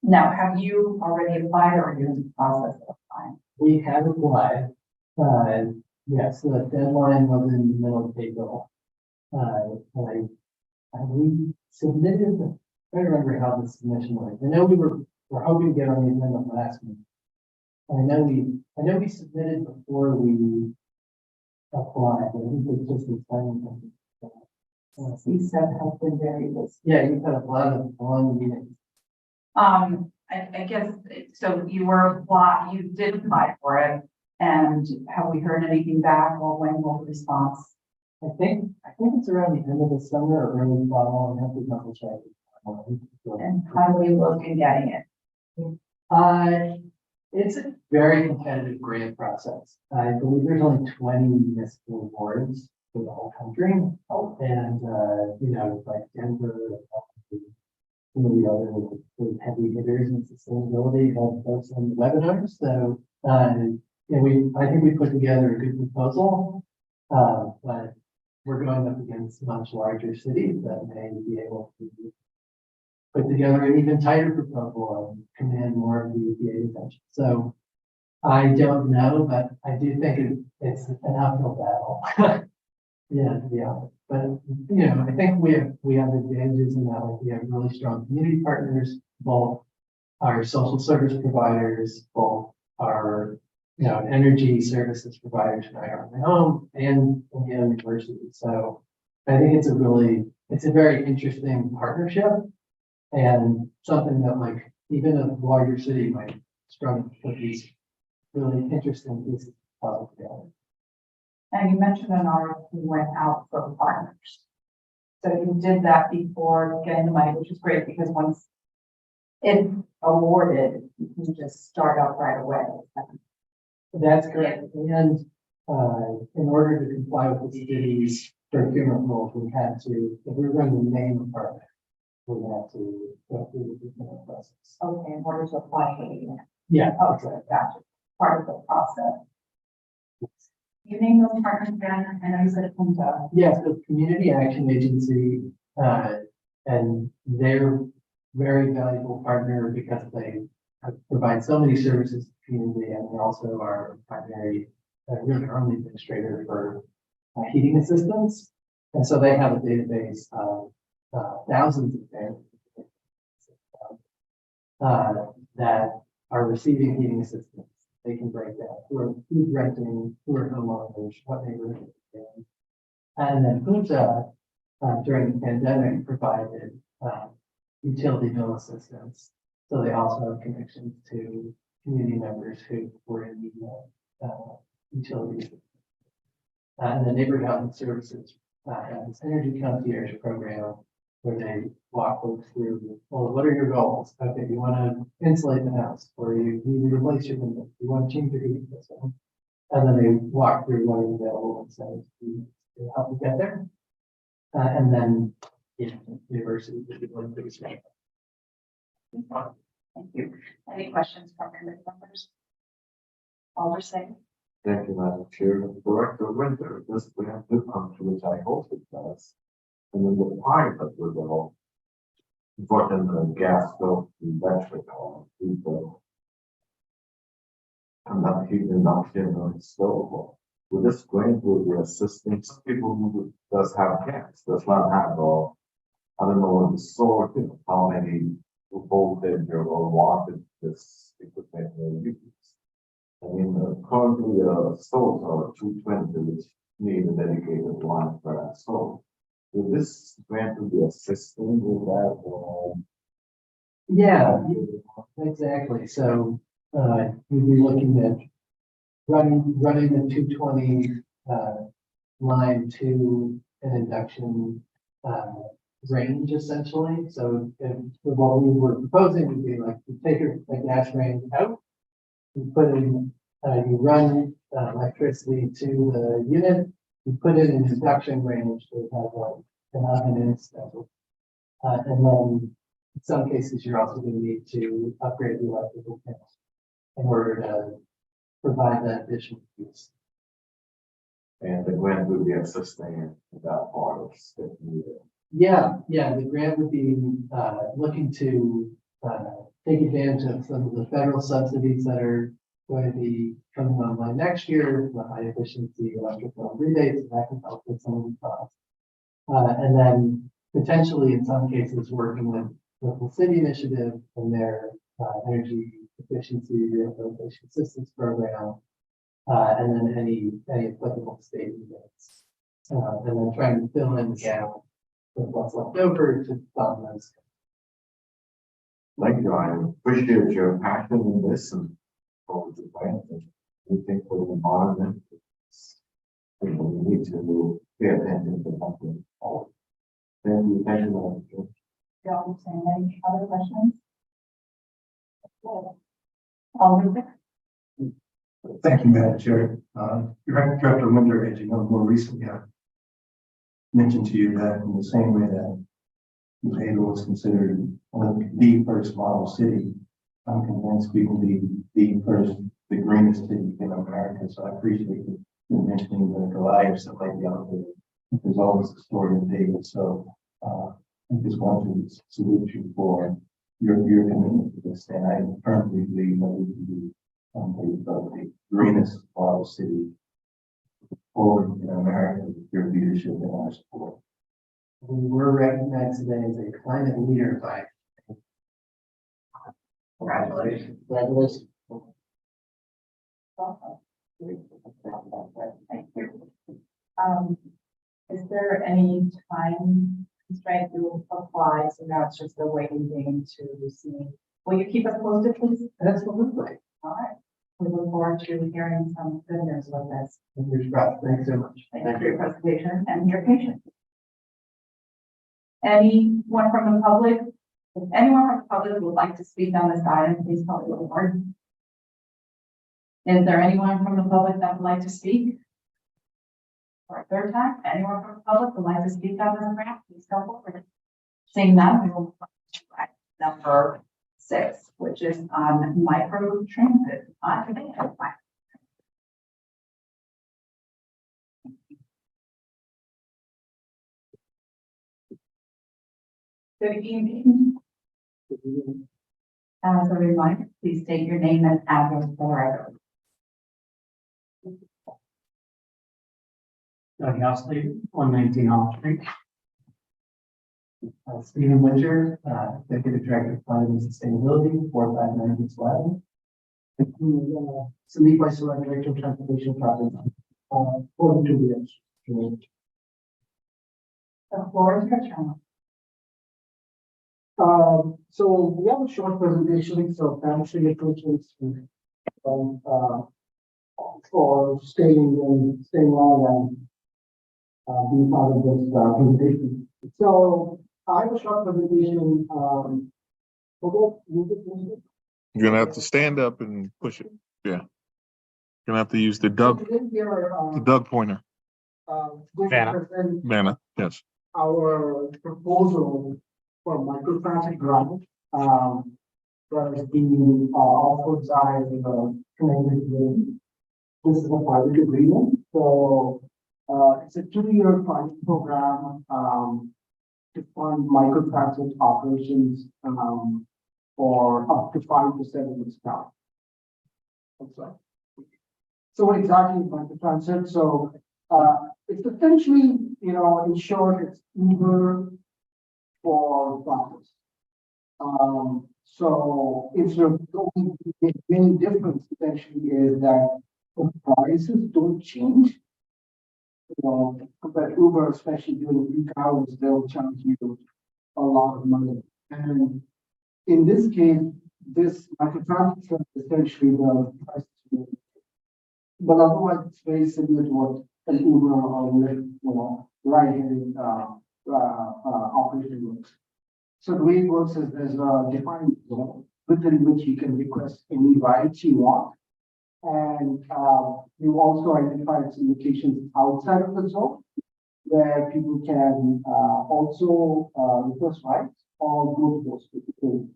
Now, have you already applied, or are you in the process of applying? We have applied. Yes, the deadline was in the middle of April. We submitted, I don't remember how the submission went. I know we're hoping to get on the agenda last week. I know we submitted before we applied. I think it's just the timing. CSEP has been very busy. Yeah, you've had a lot of long meetings. I guess, so you did apply for it, and have we heard anything back, or when will the response? I think it's around the end of the summer or early fall. I have to double check. And how do we look in getting it? It's a very competitive grant process. I believe there's only 20 municipal awards for the whole country. And, like Denver, some of the other really heavy hitters in sustainability have folks on the webinar. So, I think we put together a good proposal, but we're going up against much larger cities that may be able to put together an even tighter proposal and command more of the EPA attention. So I don't know, but I do think it's an uphill battle. Yeah, to be honest, but you know, I think we have advantages in that, like, we have really strong community partners, both our social service providers, both our, you know, energy services providers in our own home and in the university. So I think it's a very interesting partnership and something that, like, even a larger city might struggle to put these really interesting pieces of together. And you mentioned an RFP went out for partners. So you did that before getting the money, which is great because once it's awarded, you can just start up right away. That's correct. And in order to comply with the city's procurement rules, we had to, if we were going to name a partner, we had to go through the procurement process. Okay, in order to apply for the grant. Yeah. Okay, gotcha. Part of the process. You name those partners again, I know you said it comes up. Yes, the Community Action Agency, and they're very valuable partner because they provide so many services to the community, and they also are primary, really our only administrator for heating assistance. And so they have a database of thousands of families that are receiving heating assistance. They can break down who's renting, who are homeowners, what neighborhood they're in. And then PUJA, during the pandemic, provided utility bill assistance. So they also have connections to community members who were in the utilities. And the Neighborhood Housing Services has this energy concierge program where they walk folks through, well, what are your goals? Okay, you want to insulate the house, or you need to replace your window, you want to change your heating system. And then they walk through what is available and say to help you get there. And then, you know, university is going to be great. Thank you. Any questions from committee members? Alderson? Thank you, Madam Chair. Director Winter, this grant did come to which I hope it does. And then the pilot was all important gas stove, electric, people. I'm not keeping induction on stove. With this grant will be assisting some people who does have gas, does not have I don't know the sort, you know, how many voltage or wattage this equipment will use. I mean, currently, stoves are 220, which need a dedicated line for that stove. Will this grant will be assisting with that? Yeah, exactly. So you'd be looking at running the 220 line to an induction range essentially. So what we were proposing would be like you take a gas range out, you put in, you run electricity to the unit, you put it in induction range to have like an oven installed. And then in some cases, you're also going to need to upgrade the electrical panels in order to provide that additional use. And the grant will be assisting in that part of it needed. Yeah, the grant would be looking to take advantage of some of the federal subsidies that are going to be coming online next year, the high efficiency electrical rebates, and that can help with some of the costs. And then potentially in some cases working with the city initiative and their energy efficiency rehabilitation assistance program, and then any applicable state rebates. And then trying to fill in the gap with what's left over to fund those. Thank you. I appreciate your passion in this and for the grant. We think for the environment, we need to pay attention to something. Thank you, Madam Chair. Any other questions? Alderson? Thank you, Madam Chair. Director Winder, as you know, more recently, I mentioned to you that in the same way that New Haven was considered one of the first model city, I'm convinced we will be the greenest city in America. So I appreciate you mentioning the Goliaths that might be out there. There's always a story in David. So I just want to salute you for your commitment to this. And I firmly believe that we can be the greenest part of the city forward in America with your leadership and our support. We were recognized today as a climate leader by. Congratulations. Congratulations. Thank you. Is there any time constraint to apply? So now it's just a waiting game to see. Will you keep us posted, please? Absolutely. All right. We look forward to hearing some good news with this. Fingers crossed. Thanks so much. Thank you for your presentation and your patience. Anyone from the public? If anyone from the public would like to speak on this item, please call the board. Is there anyone from the public that would like to speak? For a third time, anyone from the public would like to speak on this grant, please come forward. Seeing none, we will move on to item number 6, which is on micro transit. Good evening. As a reminder, please state your name and address for the record. Doug Housley, 119 Hall Street. Stephen Winter, Executive Director of Climate and Sustainability, 459 East Line. Cindy Weissler, Director of Transportation Projects, 42 years. The floor is your turn. So we have a short presentation, so thanks for your patience for staying long and being part of this presentation. So I have a short presentation. You're gonna have to stand up and push it. Yeah. You're gonna have to use the Doug pointer. Vanna, yes. Our proposal for microtransit grant, that is being offered by the connected with. This is a pilot agreement, so it's a 2-year pilot program to fund microtransit operations for up to 5% of the staff. That's right. So what exactly is microtransit? So it's essentially, in short, it's Uber for buses. So it's the main difference essentially is that the prices don't change. Compared to Uber, especially during peak hours, they'll charge you a lot of money. And in this case, this microtransit is essentially the price. But otherwise, it's very similar to what an Uber or Lyft, ride-hailing operation works. So the way it works is there's a defined zone within which you can request any rides you want. And you also identified some locations outside of the zone where people can also request rides or go to those specific.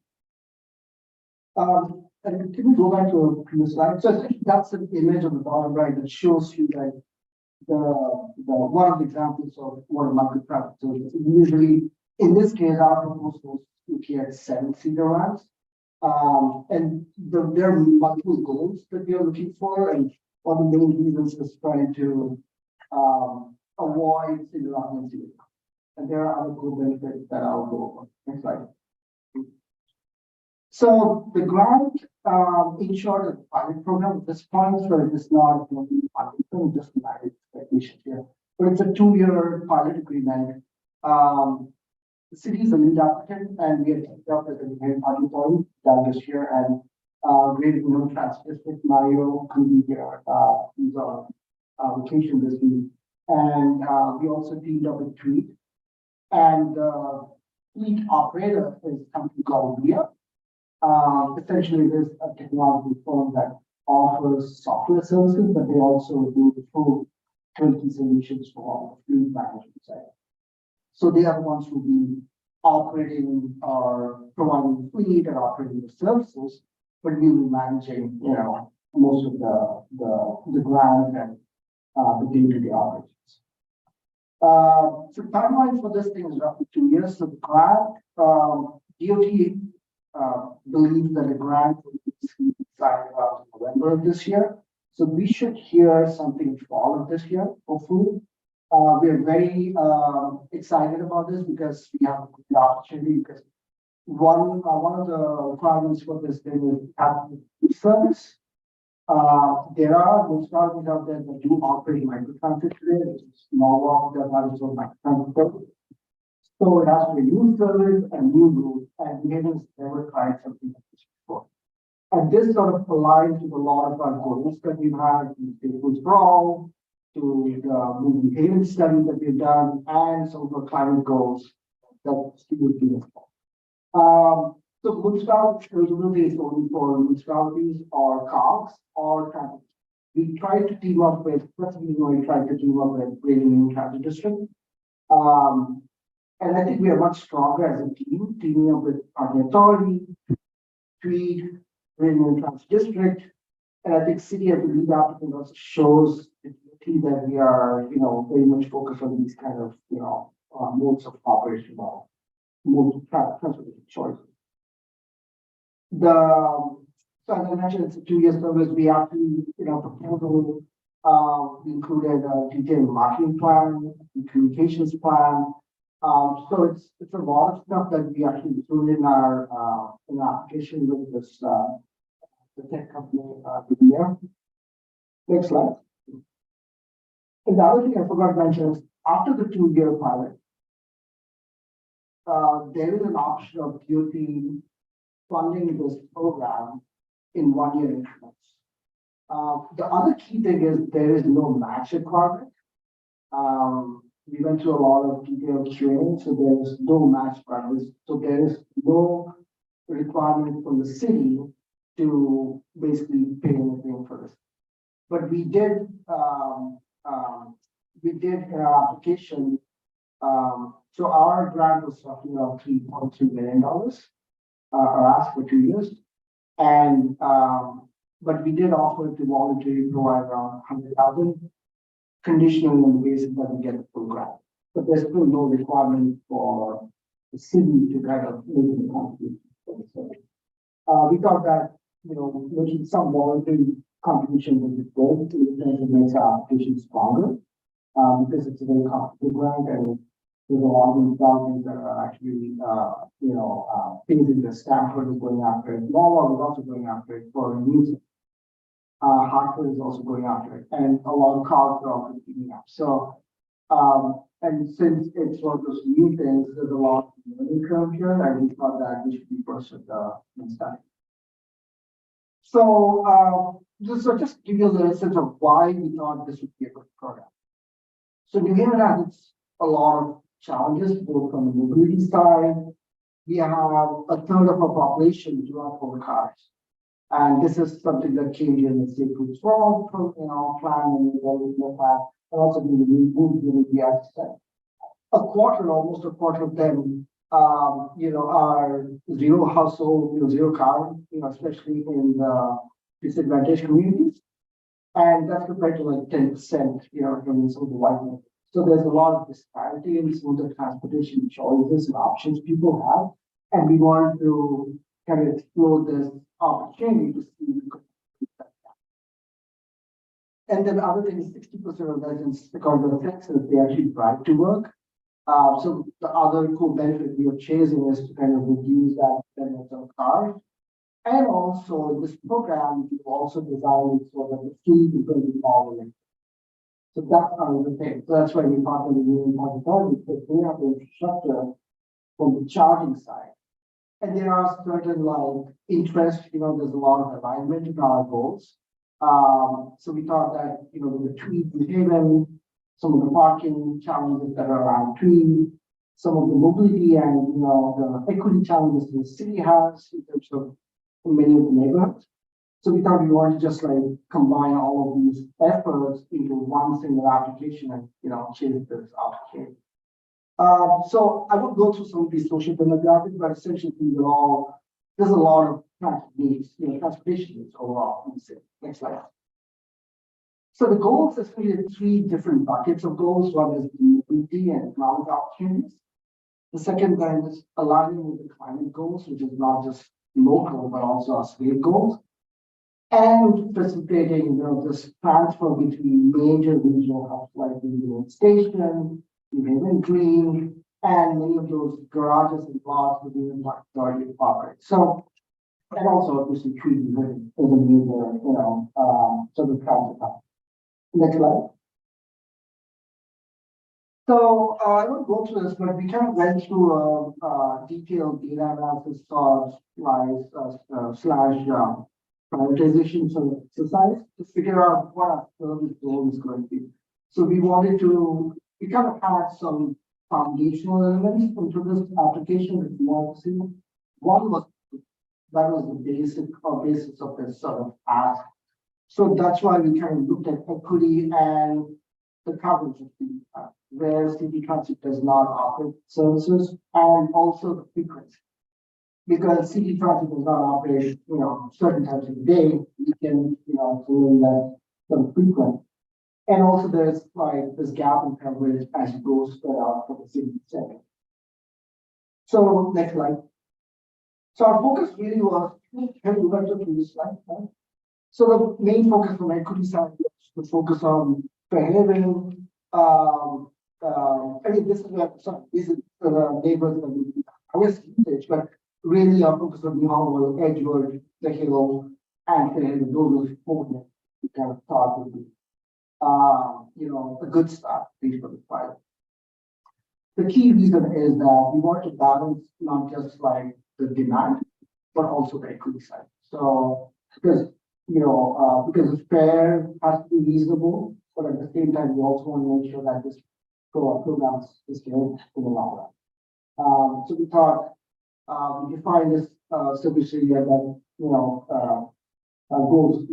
And can we go back to a previous slide? So I think that's an image on the bottom right that shows you like the one of the examples of what a microtransit is. Usually, in this case, our proposal is looking at 7-seater rides. And there are multiple goals that we are looking for, and one of the main reasons is trying to avoid interrupting. And there are other goal benefits that I'll go over. Next slide. So the grant, in short, is a pilot program at this point, so it is not a pilot program, just manage expectations here. But it's a 2-year pilot agreement. The city is a lead applicant, and we have picked up as a main party point down this year, and Greater New Transit District, Mario could be here. He's on vacation this week. And we also teamed up with Tweet. And fleet operator is a company called VIA. Essentially, it is a technology firm that offers software services, but they also do the full turnkey solutions for all the fleet management side. So they are the ones who will be operating or providing fleet and operating the services, but we will be managing, most of the ground and the day-to-day operations. So timeline for this thing is roughly 2 years. So the grant, DOT believe that the grant will be signed about in November of this year. So we should hear something fall of this year, hopefully. We're very excited about this because we have the opportunity because one of the requirements for this thing is have service. There are municipalities out there that do operate microtransit today, which is small walk that have its own microtransit. So it has to be new service and new route, and we haven't never tried something like this before. And this sort of aligns with a lot of our goals that we've had, to Staples Brawl, to the moving haven study that we've done, and some of our climate goals that Steve would do. So municipality eligibility is only for municipalities or COGS or transit. We tried to team up with, first we tried to team up with Greater New Transit District. And I think we are much stronger as a team, teaming up with our authority, Tweed, Greater New Transit District. And I think city as the lead applicant also shows that we are, very much focused on these kind of, modes of operation or modes of transportation choices. So as I mentioned, it's a 2-year service. We actually, proposal, we included a detailed marketing plan, communications plan. So it's a lot of stuff that we actually included in our application with this the tech company here. Next slide. And the other thing I forgot to mention is after the 2-year pilot, there is an option of DOT funding this program in 1-year increments. The other key thing is there is no match requirement. We went through a lot of detailed training, so there is no match requirements. So there is no requirement from the city to basically pay anything for this. But we did in our application. So our grant was roughly around $3.3 million, asked for 2 years, and but we did offer to voluntarily provide around 100,000, conditional on the basis that we get the full grant. But there's still no requirement for the city to kind of make the contribution. We thought that making some voluntary contribution would be good to make our application stronger, because it's a very complicated grant and there's a lot of developments that are actually, things in the Stanford is going after it. Norwalk is also going after it for music. Hartford is also going after it, and a lot of cars are also picking up. So, and since it's one of those new things, there's a lot of learning curve here, and we thought that we should be first with the study. So, just give you a little sense of why we thought this would be a good program. So New Haven has a lot of challenges, both from the mobility side. We have a third of our population do not own cars. And this is something that came in the state groups for, plan and development plan, and also being moved in the asset. Almost a quarter of them, are zero household, zero car, especially in the disadvantaged communities. And that's compared to like 10%, in some of the white men. So there's a lot of disparity in some of the transportation choices and options people have. And we wanted to kind of explore this opportunity to see if we could do that. And then the other thing is 60% of residents, because of the taxes, they actually drive to work. So the other cool benefit we are chasing is to kind of reduce that dependence on cars. And also this program we also designed so that the fleet is going to be all electric. So that's another thing. So that's why we partnered with Union Authority, because they have the infrastructure from the charging side. And there are certain interest, there's a lot of alignment in our goals. So we thought that, with the Tweed New Haven, some of the parking challenges that are around Tweed, some of the mobility and, the equity challenges the city has in terms of many of the neighborhoods. So we thought we wanted to just combine all of these efforts into one single application and, change this application. So I won't go through some of these social demographics, but essentially there's a lot of transportation needs overall. Next slide. So the goals is really 3 different buckets of goals. One is mobility and economic opportunities. The second then is aligning with the climate goals, which is not just local, but also our state goals. And facilitating, this transfer between major regional hubs like the Union Station, New Haven Green, and many of those garages and blocks that we already operate. So, and also obviously treat is a major, sort of transit hub. Next slide. So I won't go through this, but we kind of went through a detailed data analysis slash prioritization sort of exercise to figure out what our service goal is going to be. So we kind of had some foundational elements into this application that we want to see. One was that was the basis of this sort of ask. So that's why we kind of looked at equity and the coverage of the where city transit does not operate services, and also the frequency. Because city transit does not operate, certain times of the day, we can, do that some frequent. And also there's like this gap in coverage as it goes spread out for the city center. So next slide. So our focus really was, can you go back to this slide? Right? So the main focus from equity side was to focus on Fairhaven. I mean, this is where these are the neighbors that we always usage, but really our focus on New Harmony, Edgewood, the Hill, and Fairhaven. Those are four we kind of thought would be, a good start based on the file. The key reason is that we want to balance not just like the demand, but also the equity side. So because the fare has to be reasonable, but at the same time we also want to make sure that this program is good in the long run. So we thought we define this service area that goes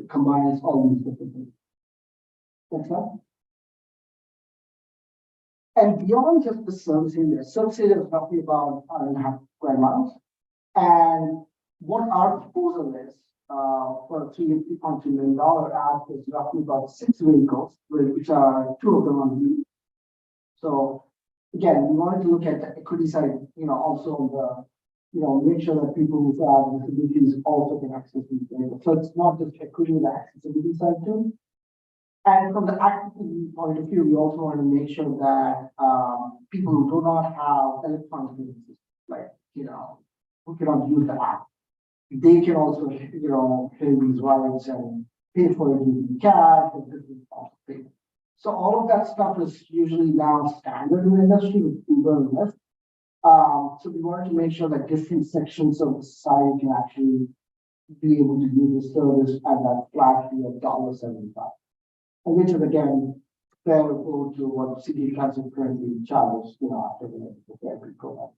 combines all these different things. Next slide. And beyond just the service area is roughly about 5.5 square miles. And what our proposal is for a $3.2 million ask is roughly about 6 vehicles, which are 2 of them on the beach. So again, we wanted to look at the equity side, also the, make sure that people who have disabilities also can access these vehicles. So it's not just equity, the accessibility side too. And from the accessibility point of view, we also want to make sure that people who do not have electronic devices, like, who cannot use the app, they can also, pay these rides and pay for it using cash and different forms of payment. So all of that stuff is usually now standard in the industry with Uber and Lyft. So we wanted to make sure that different sections of the society can actually be able to use the service at that flat fee of $1.75. And which is again comparable to what city transit currently charges, after the every program.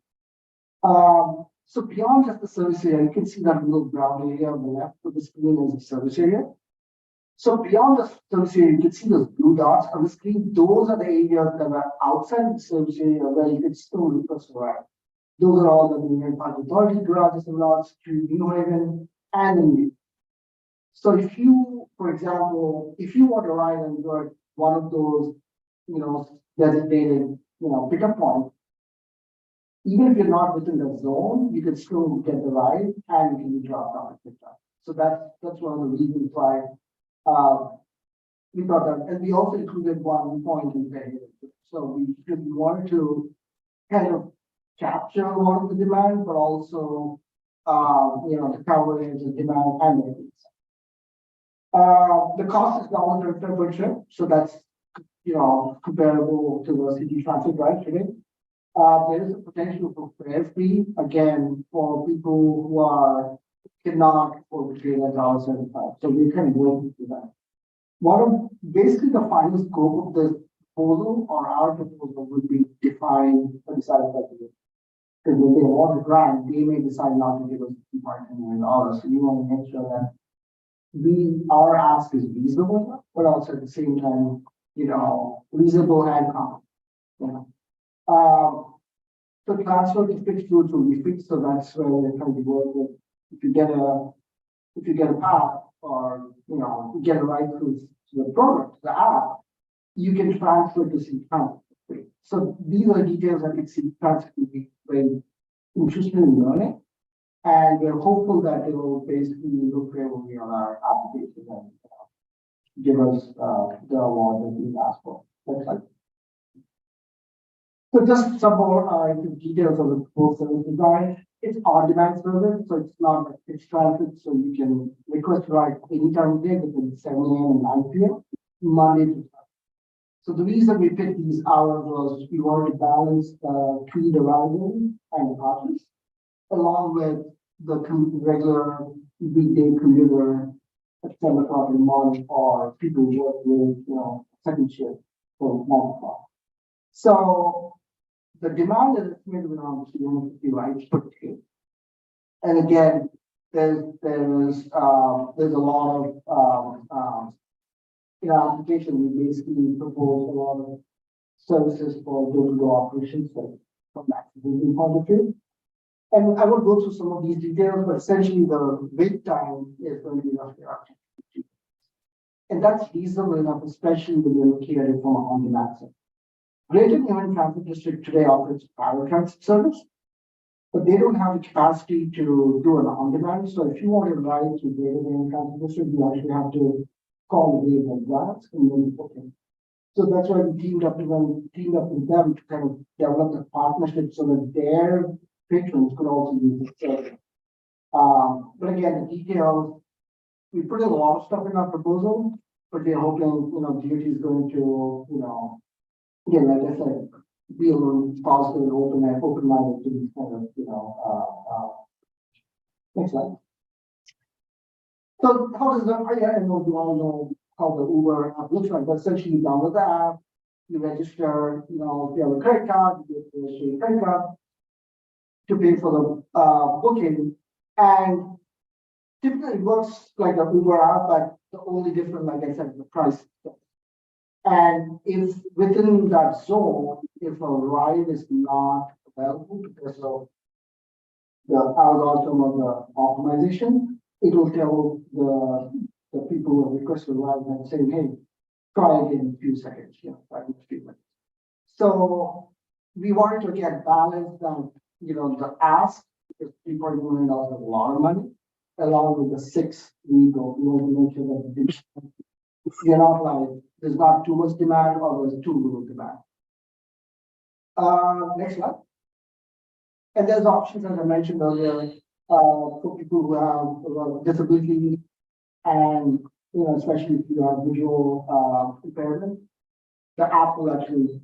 So beyond just the service area, you can see that little brown area on the left of the screen is the service area. So beyond the service area, you can see those blue dots on the screen. Those are the areas that are outside the service area where you can still request a ride. Those are all the municipal authority garages and lots to New Haven and in New. So if you, for example, if you want to ride and you're at one of those, designated, pickup points, even if you're not within the zone, you can still get the ride and you can be dropped off and picked up. So that's one of the reasons why we thought that, and we also included one point in there. So we wanted to kind of capture a lot of the demand, but also, the coverage, the demand, and the needs. The cost is $1.35 per trip, so that's comparable to the city transit ride today. There is a potential for fare free again for people who cannot afford to pay $1.75. So we're kind of working through that. Basically the final scope of the proposal or our proposal would be defined or decided by the because when they want a grant, they may decide not to give us $2.2 million. So we want to make sure that our ask is reasonable, but also at the same time, reasonable and common. So transfer to fixed routes will be fixed, so that's where we're trying to work with. If you get a path or you get a right through to the product, the app, you can transfer to see transit. So these are the details that see transit will be very interested in learning. And we're hopeful that they will basically look favorably on our application and give us the award that we asked for. Next slide. So just some more details of the full service design. It's on-demand service, so it's not like fixed traffic, so you can request a ride anytime of day between 7 a.m. and 9 p.m. Monday to Friday. So the reason we picked these hours was we wanted to balance the speed arrival and departures, along with the regular weekday commuter at 7 o'clock in the morning, or people who work with, second shift for 9 o'clock. So the demand is estimated around 350 rides per day. And again, there's a lot of in our application, we basically propose a lot of services for door-to-door operations, so from that point of view. And I won't go through some of these details, but essentially the wait time is going to be roughly around 50. And that's reasonable enough, especially when you're looking at it from an on-demand side. Greater New England Transit District today operates paratransit service, but they don't have the capacity to do an on-demand. So if you want to ride to Greater New England Transit District, you actually have to call the day in advance and then book it. So that's why we teamed up with them to kind of develop the partnership so that their patrons could also use the service. But again, the details, we put in a lot of stuff in our proposal, but we're hoping, DOT is going to, again, like I said, be a little positive and open-minded to these kind of, next slide. So how does I know you all know how the Uber app looks like, but essentially you download the app, you register, if you have a credit card, you register your credit card to pay for the booking. And typically it works like the Uber app, but the only difference, like I said, the price. And if within that zone, if a ride is not available because of the algorithm of the optimization, it will tell the people who have requested a ride and saying, hey, try again in a few seconds, 5 minutes. So we wanted to get balance that, the ask, because $3.1 million is a lot of money, along with the 6 week of, we want to make sure that you're not like, there's not too much demand or there's too little demand. Next slide. And there's options, as I mentioned earlier, for people who have a lot of disability and, especially if you have visual impairment, the app will actually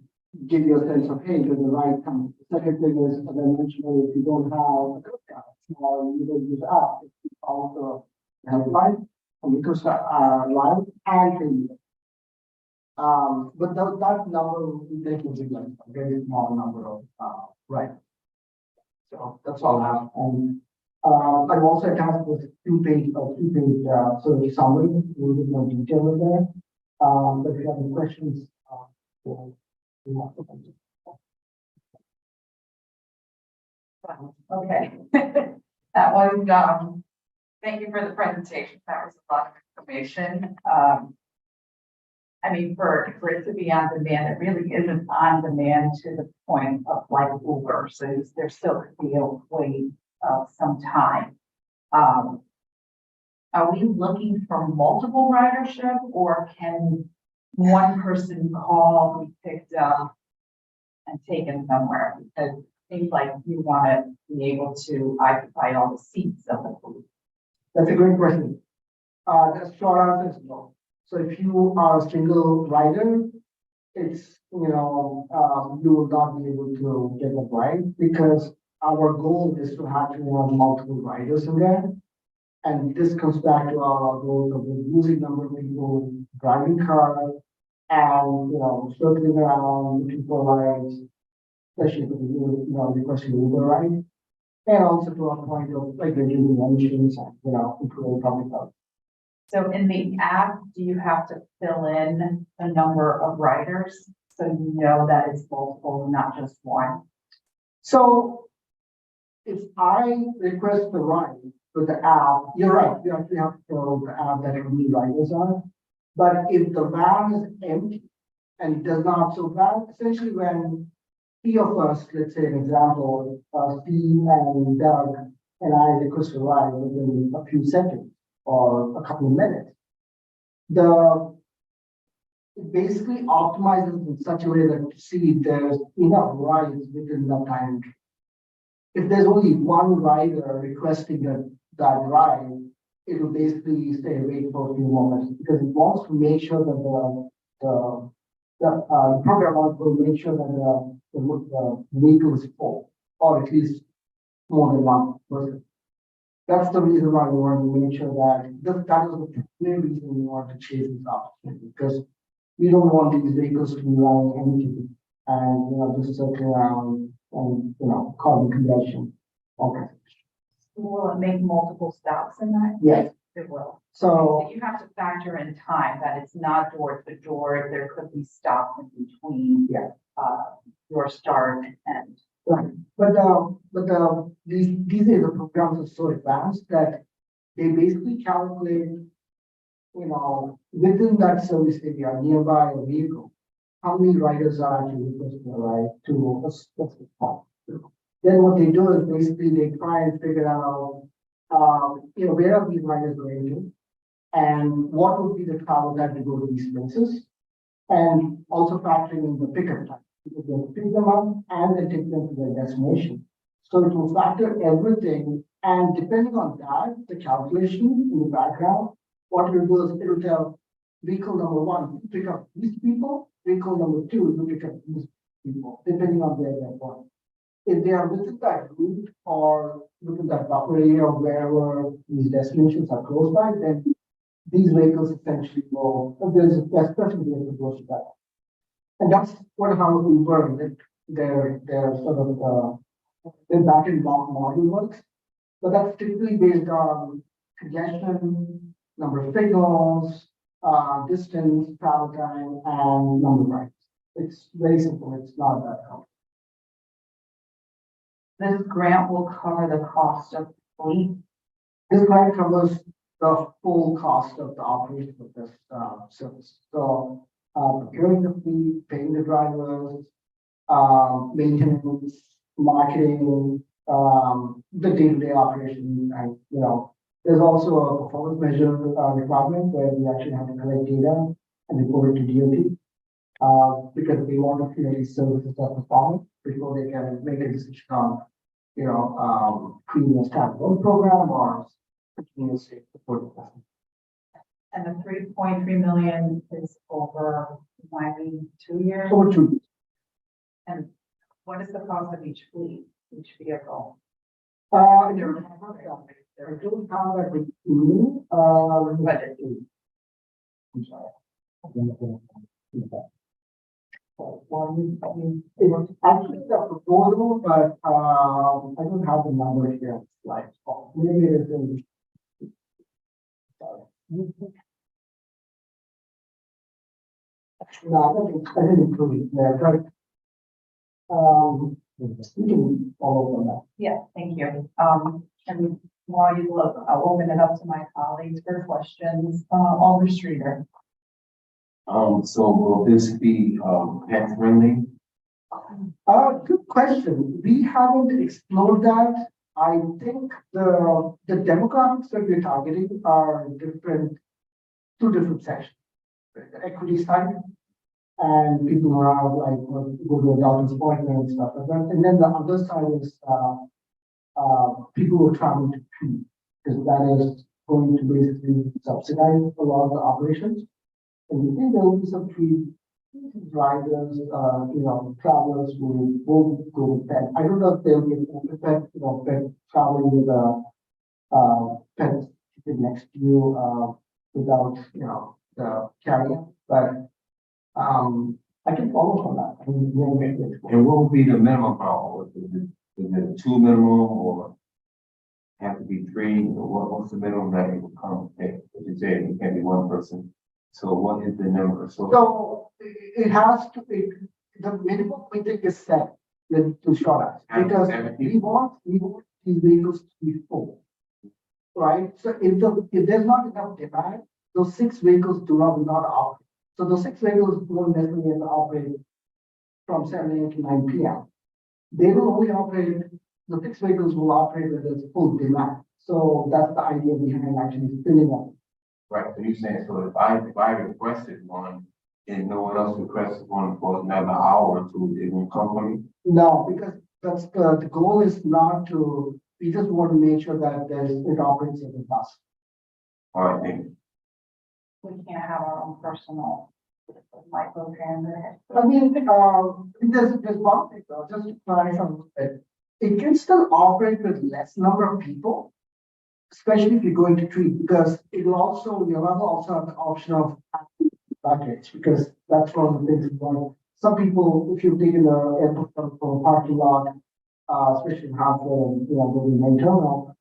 give you a sense of, hey, there's a ride coming. The second thing is, as I mentioned earlier, if you don't have a credit card or you don't use the app, it's also a helpline, and you can start ride and pay. But that number we think will be like a very small number of rides. So that's all I have. And I've also attached this 2-page sort of summary, a little bit more detail in there. But if you have any questions, Okay. That was, thank you for the presentation. That was a lot of information. I mean, for it to be on demand, it really isn't on demand to the point of like Uber. So there still could be a wait of some time. Are we looking for multiple ridership, or can one person call, be picked up and taken somewhere? Because it seems like you want to be able to occupy all the seats of the group. That's a great question. The short answer is no. So if you are a single rider, it's, you will not be able to get a ride because our goal is to have multiple riders in there. And this comes back to our goal of reducing number of people driving cars and, circling around, looking for rides, especially if you requesting Uber ride. And also to our point of like reducing emissions and, improving public health. So in the app, do you have to fill in the number of riders so you know that it's multiple, not just one? So if I request the ride with the app, you're right, you actually have to fill the app that how many riders are. But if the van is empty and it does not, so that essentially when three of us, let's say an example, Steve and Doug and I request a ride within a few seconds or a couple of minutes, it basically optimizes in such a way that to see if there's enough rides within that time. If there's only one rider requesting that ride, it will basically stay awake for a few moments because it wants to make sure that the program will make sure that the vehicle is full, or at least more than one person. That's the reason why we want to make sure that was the main reason we want to chase this opportunity, because we don't want these vehicles to be lying empty and, just circling around and, causing congestion. Okay. Will it make multiple stops in that? Yes. It will. So, So you have to factor in time, that it's not door to door, there could be stops in between. Yeah. Your start and. right. But these days the programs are so advanced that they basically calculate, within that service area, nearby a vehicle, how many riders are actually requesting a ride to a specific spot. Then what they do is basically they try and figure out, where are these riders going to, and what would be the travel that they go to these places, and also factoring in the pickup time, because they pick them up and then take them to their destination. So it will factor everything, and depending on that, the calculation in the background, what it will do is it will tell vehicle number one, pick up these people, vehicle number two, you pick up these people, depending on where they're going. If they are within that route or within that buffer area of wherever these destinations are close by, then these vehicles essentially go, there's especially the goes to that. And that's how Uber, their sort of, their back-end model works. But that's typically based on congestion, number of signals, distance, travel time, and number of rides. It's very simple. It's not that complex. This grant will cover the cost of fleet. This grant covers the full cost of the operation of this service. So, procuring the fleet, paying the drivers, maintenance, marketing, the day-to-day operation, and there's also a performance measure requirement where we actually have to collect data and report it to DOT, because they want to see that these services are performing before they can make a decision on, creating a standalone program or continuously support the customer. And the 3.3 million is over 92 years. Over 2 years. And what is the cost of each fleet, each vehicle? I don't have that with me, But I'm sorry. It's actually a proposal, but I don't have the number here. Like, maybe it is in. Sorry. No, I didn't include it there, but we can follow up on that. yeah, thank you. And while you look, I'll open it up to my colleagues for questions. Alder Streeter. So will this be, pet friendly? Good question. We haven't explored that. I think the demographics that we're targeting are different, two different sections. The equity side and people who are like go to a doctor's appointment and stuff like that. And then the other side is people who are traveling to Crete, because that is going to basically subsidize a lot of the operations. And we think there will be some free riders, travelers who will go with pet. I don't know if they'll be with pet, pet traveling with a pet next to you without, the carrier, but I can follow up on that. And what would be the minimum amount? Is it 2 minimum or have to be 3? Or what's the minimum that it will come? As you said, it can't be one person. So what is the number? So it has to be, the minimum we think is 7 to short us, because we want these vehicles to be full. Right? So if there's not enough demand, those 6 vehicles will not operate. So those 6 vehicles won't necessarily operate from 7 a.m. to 9 p.m. They will only operate the fixed vehicles will operate with this full demand. So that's the idea behind actually spinning up. Right, so you're saying, so if I requested one, and no one else requested one for another hour or two, it won't come from me? No, because that's the goal is not to, we just want to make sure that it operates as a bus. All right, thank you. We can't have our own personal micro transit. I mean, there's one thing though, just to clarify that it can still operate with less number of people, especially if you're going to treat, because you'll also have the option of buckets, because that's one of the things we want. Some people, if you've taken the airport from a parking lot, especially in Hartford, the main terminal,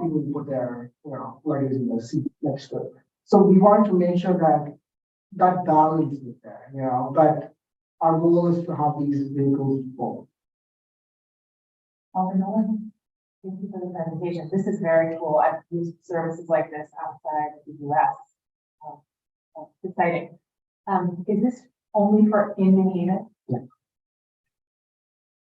people put their, luggage in the seat next to it. So we want to make sure that balance is there, but our goal is to have these vehicles full. Alderman, thank you for the presentation. This is very cool. I've used services like this outside of the US. It's exciting. Is this only for in New Haven? Yeah.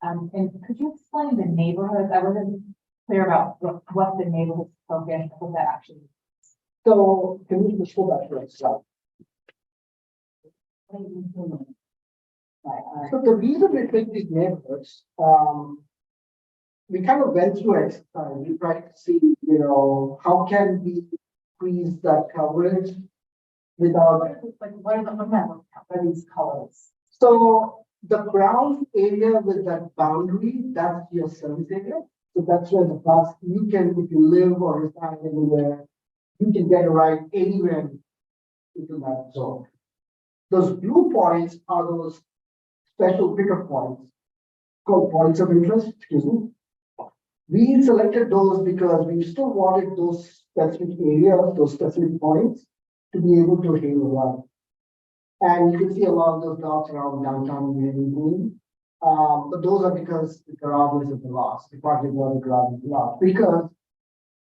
And could you explain the neighborhoods? I wasn't clear about what the neighborhoods focus, what that actually is. So can we just go back to that slide? Right, So the reason we picked these neighborhoods, we kind of went through exercise. We tried to see, how can we increase that coverage without. what are these colors? So the ground area with that boundary, that's your service area. So that's where the bus, if you live or reside anywhere, you can get a ride anywhere into that zone. Those blue points are those special pickup points called points of interest, excuse me. We selected those because we still wanted those specific areas, those specific points to be able to hail a ride. And you can see a lot of those dots around downtown Green. But those are because the garages are the loss, the parking lot, the garage is the loss. Because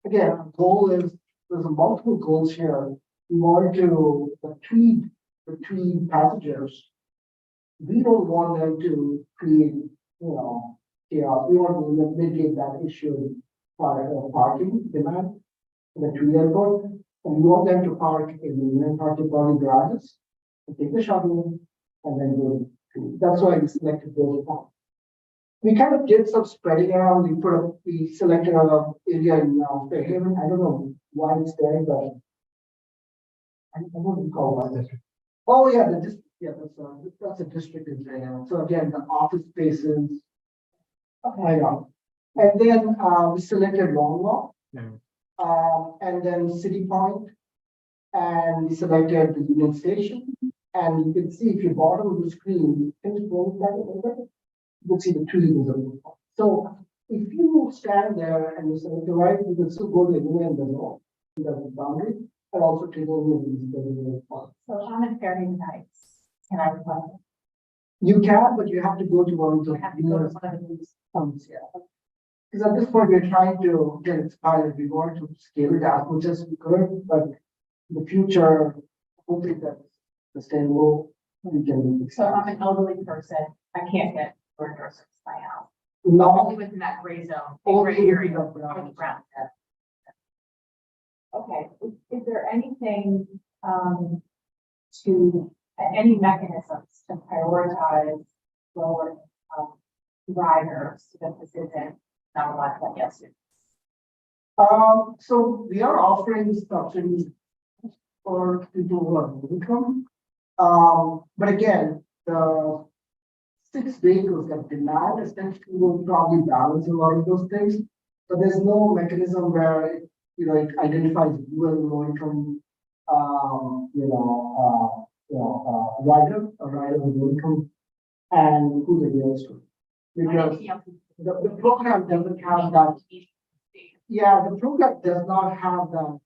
again, our goal is, there's multiple goals here. We want to treat passengers. We don't want them to create, chaos. We want to mitigate that issue for parking demand in the Tweed airport. And we want them to park in the main parking public garages, and take the shuttle, and then go to Tweed. That's why we selected those points. We kind of did some spreading around. We selected an area in Fairhaven. I don't know why it's there, but I don't recall why that's. Oh yeah, that's a district in Fairhaven. So again, the office spaces. Okay. I know. And then we selected Long Walk. And then City Point. And we selected the Union Station. And you can see if you bottom of the screen, you can see the trees. So if you stand there and you select the right, you can still go to anywhere in the north, in the boundary, and also take over these. So I'm in Fairhaven Heights. Can I apply? You can, but you have to go to one of the. I have to go to one of these. Yeah. Because at this point, we're trying to get it pilot. We want to scale it as much as we could, but in the future, hopefully that's sustainable. We can. So I'm an elderly person. I can't get door to my house. Not Only within that gray zone, only gray area, within or the ground. the ground. Okay, is there anything, any mechanisms to prioritize lower, riders so that this isn't not a lot like yesterday? So we are offering subsidies for people who are low income. But again, the 6 vehicles that demand essentially will probably balance a lot of those things. But there's no mechanism where it identifies you as a low income, rider, a rider with low income, and who the deals to. Because the program doesn't have that. Yeah, the program does not have that,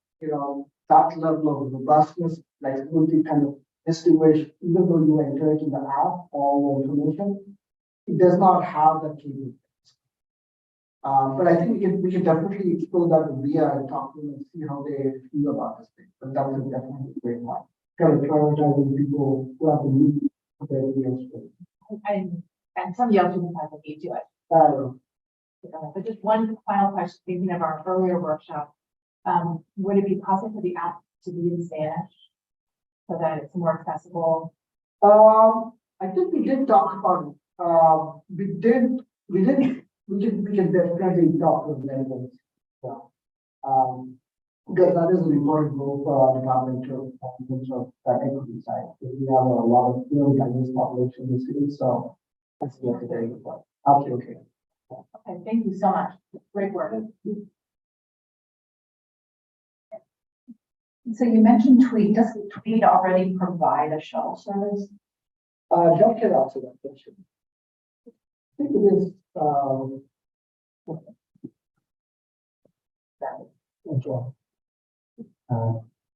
that level of robustness, flexibility, kind of distinguish, even though you enter it in the app all the information, it does not have that capability. But I think we can definitely explore that with VIA and talk to them and see how they feel about this thing. But that was definitely a great one. Kind of prioritizing people who have the need for their videos. And some young people have a need to it. But just one final question, thinking of our earlier workshop. Would it be possible for the app to be in Spanish? So that it's more accessible? I think we did talk about it. We can definitely talk with them. So, because that is an important role for our department to, in terms of that equity side. We have a lot of really diverse population in the city, so that's the other day. Okay. Okay, thank you so much. Great work. So you mentioned Tweet. Does Tweet already provide a shuttle service? Jeff can answer that question. I think it is,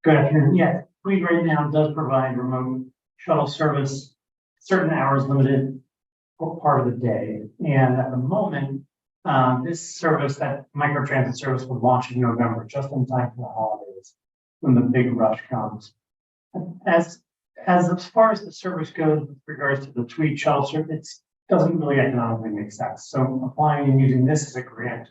Good afternoon. Yes, Tweed right now does provide remote shuttle service, certain hours limited for part of the day. And at the moment, this service, that microtransit service, will launch in November, just in time for the holidays, when the big rush comes. As far as the service goes with regards to the Tweed shuttle service, it doesn't really economically make sense. So applying and using this as a grant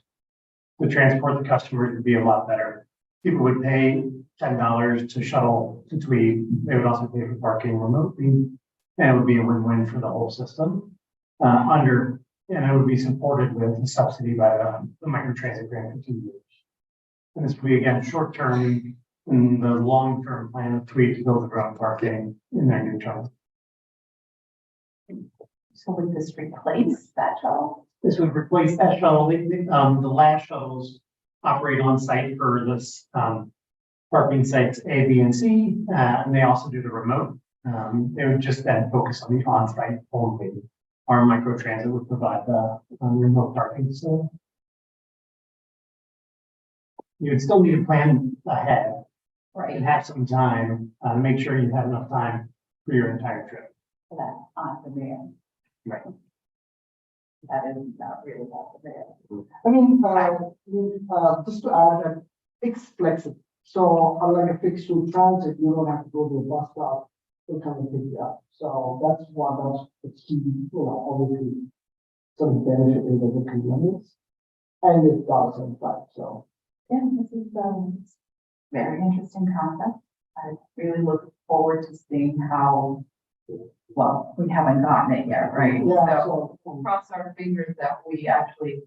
to transport the customers would be a lot better. People would pay $10 to shuttle to Tweed. They would also pay for parking remotely, and it would be a win-win for the whole system. And it would be supported with a subsidy by the microtransit grant for 2 years. And this would be, again, short-term in the long-term plan of Tweed to build their own parking in their new shuttle. So would this replace that shuttle? This would replace that shuttle. The last shuttles operate on site for this parking sites A, B, and C, and they also do the remote. They would just then focus on the on-site only. Our microtransit would provide the remote parking. So you would still need to plan ahead and have some time to make sure you have enough time for your entire trip. For that on demand. Right. That is not really on demand. I mean, just to add that it's flexible. So unlike a fixed route transit, you don't have to go to a bus stop to come and pick you up. So that's the key, obviously sort of benefit is of the convenience. And it does in fact, so. Yeah, this is very interesting concept. I really look forward to seeing how, well, we haven't gotten it yet, right? Yeah, So so, cross our fingers that we actually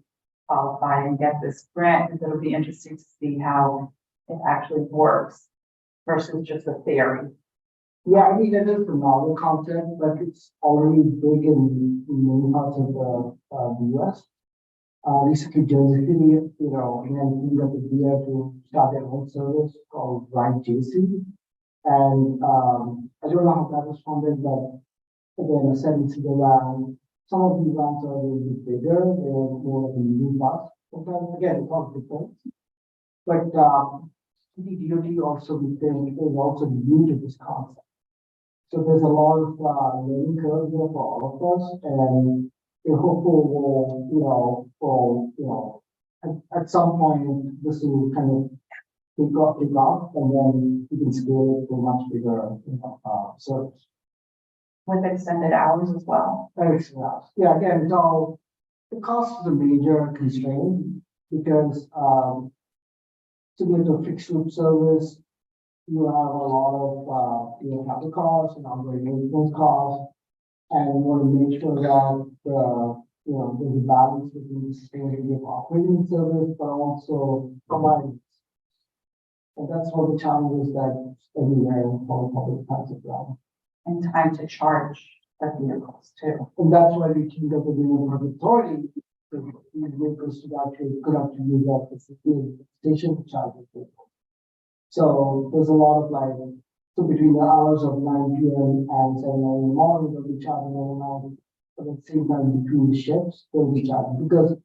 qualify and get this grant, because it'll be interesting to see how it actually works versus just a theory. yeah, I mean, it is a novel concept, but it's already big in many parts of the US. Recently, Jersey City, and we got the idea to start their own service called Ride JC. And I don't know how that was funded, but again, a 7-seater van. Some of these vans are a little bit bigger, they're more like a mini bus. Sometimes, again, it's all different. But the DOT also, we think, is also new to this concept. So there's a lot of learning curve here for all of us, and we're hopeful at some point this will kind of take off, and then we can scale it to a much bigger, service. With extended hours as well. Thanks, yeah, again, so the cost is a major constraint because to be able to fix route service, you have a lot of capital costs and ongoing maintenance costs, and you want to make sure that there's a balance between sustainability of operating service, but also providing. And that's one of the challenges that everywhere in public transit realm. And time to charge the vehicles too. And that's why we teamed up with the Neighborhood Authority, so these vehicles could actually use that facility station to charge the vehicle. So there's a lot of so between the hours of 9 p.m. and 7 a.m. in the morning, they'll be charging overnight, but at the same time between the shifts, they'll be charging. Because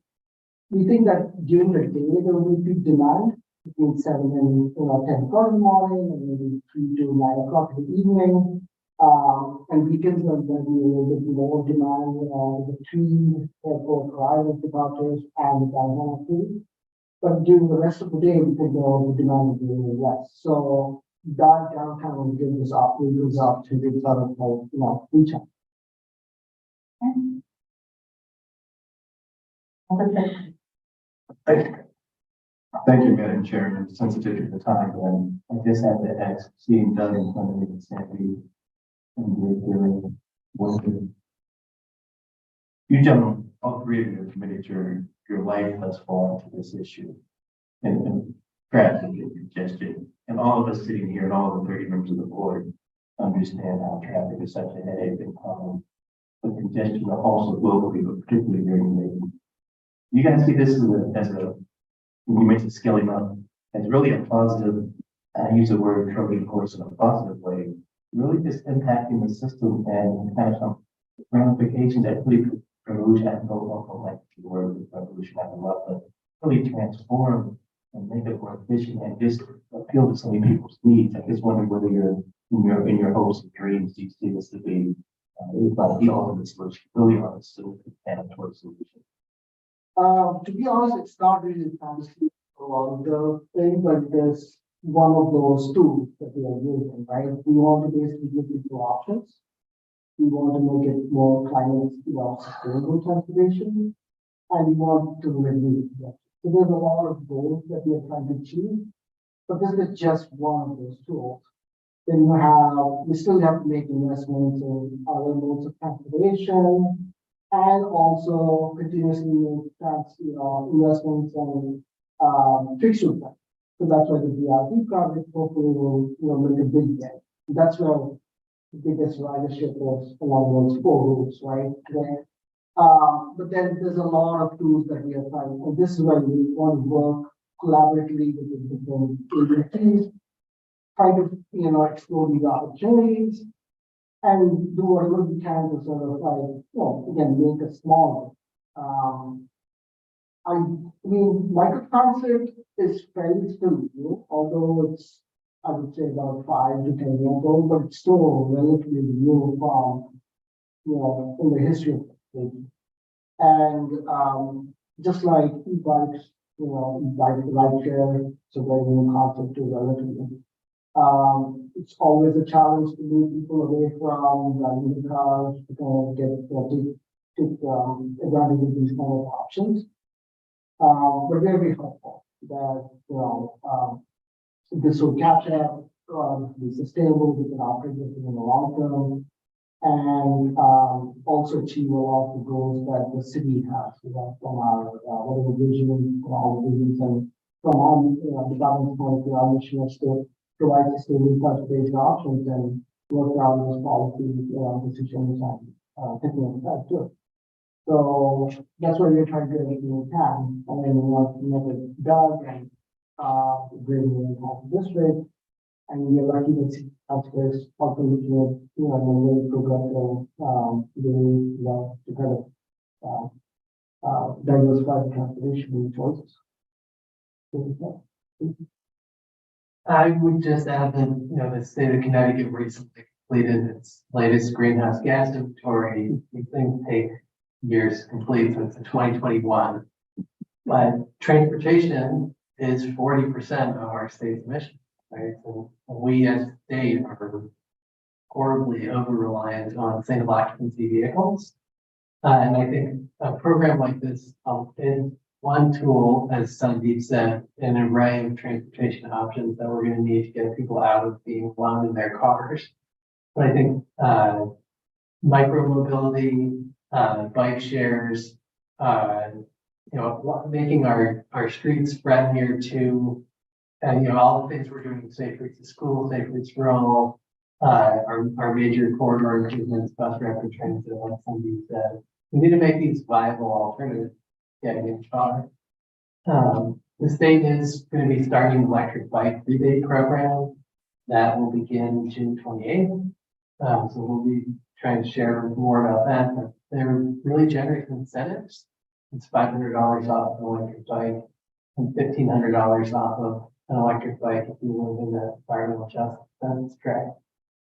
we think that during the day, there will be demand between 7 and 10 o'clock in the morning, and maybe 3 to 9 o'clock in the evening. And weekends are going to be a little bit more demand, the three airport arrivals, departures, and the downtown activity. But during the rest of the day, we think the demand will be a little less. So that downtown will give us opportunity to sort of reach out. Thank you, Madam Chairman, sensitive to the time, and I just have to ask, seeing Doug in front of me, and Sandy, and we're hearing one. You gentlemen, all three of you have committed your life thus far to this issue. And traffic and congestion, and all of us sitting here and all the 30 members of the board understand how traffic is such a headache and problem. But congestion also globally, but particularly here in Maine. You guys see this as a when you mentioned scaling up, as really a positive, I use the word troubling course in a positive way, really just impacting the system and kind of some ramifications that really could revolution, I don't like the word revolution, I love, but really transform and make it more efficient and just appeal to so many people's needs. I just wonder whether you're in your hopes and dreams, do you see this to be like the ultimate solution, really on a solution and towards solution? To be honest, it's not really fancy about the thing, but there's one of those tools that we are using, right? We want to basically give people options. We want to make it more climate, sustainable transportation, and we want to reduce that. So there's a lot of goals that we are trying to achieve, but this is just one of those tools. Then we still have to make investments in other modes of transportation, and also continuously make investments in fixed route. So that's why the BRT project hopefully will make a big dent. That's where the biggest ridership is along those 4 routes, right? But then there's a lot of tools that we are trying, and this is where we want to work collaboratively with the different agencies, try to explore these opportunities, and do whatever we can to sort of again make it smaller. I mean, microtransit is fairly still new, although it's, I would say, about 5 to 10 years old, but it's still relatively new from, in the history of the state. And just like e-bikes, e-bike ride share, so very new concept too, relatively. It's always a challenge to move people away from driving the cars to kind of take advantage of these kind of options. But very helpful that this will capture be sustainable, we can operate this in the long term, and also achieve a lot of the goals that the city has, from our whatever vision, from our visions, and from our the government's point of view, our mission is to provide sustainable transportation options and work around those policy decisions and technical that too. So that's what we're trying to do everything we can, and then we want to make it done and bring in the district. And we are lucky that taxpayers also looking at, in a very progressive to kind of diversify the transportation choices. I would just add that, the state of Connecticut recently completed its latest greenhouse gas inventory. These things take years to complete, so it's in 2021. But transportation is 40% of our state's emissions, right? So we as a state are horribly over-reliant on single occupancy vehicles. And I think a program like this is one tool, as Sandeep said, an array of transportation options that we're going to need to get people out of being alone in their cars. But I think micro-mobility, bike shares, making our streets friendlier to, all the things we're doing, safe routes to school, safe routes for all, our major corridor improvements, bus rapid transit, like somebody said. We need to make these viable alternatives to getting in the car. The state is going to be starting an electric bike rebate program that will begin June 28th. So we'll be trying to share more about that. But they're really generous incentives. It's $500 off an electric bike and $1,500 off of an electric bike if you live in the environmental justice tract,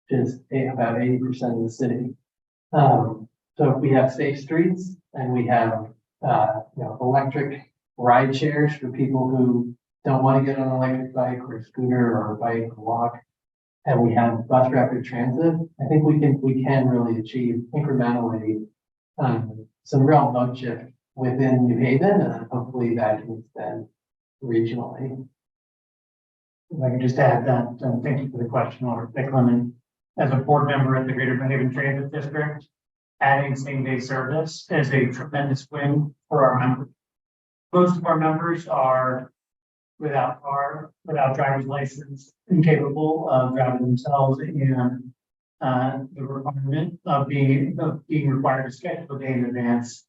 which is about 80% of the city. So if we have safe streets and we have electric ride shares for people who don't want to get on an electric bike or a scooter or a bike or walk, and we have bus rapid transit, I think we can really achieve incrementally some real mode shift within New Haven, and then hopefully that can extend regionally. If I can just add that, thank you for the question, Alder Pickleman. As a board member at the Greater New Haven Transit District, adding same-day service is a tremendous win for our members. Most of our members are without car, without driver's license, incapable of driving themselves, and the requirement of being required to schedule a day in advance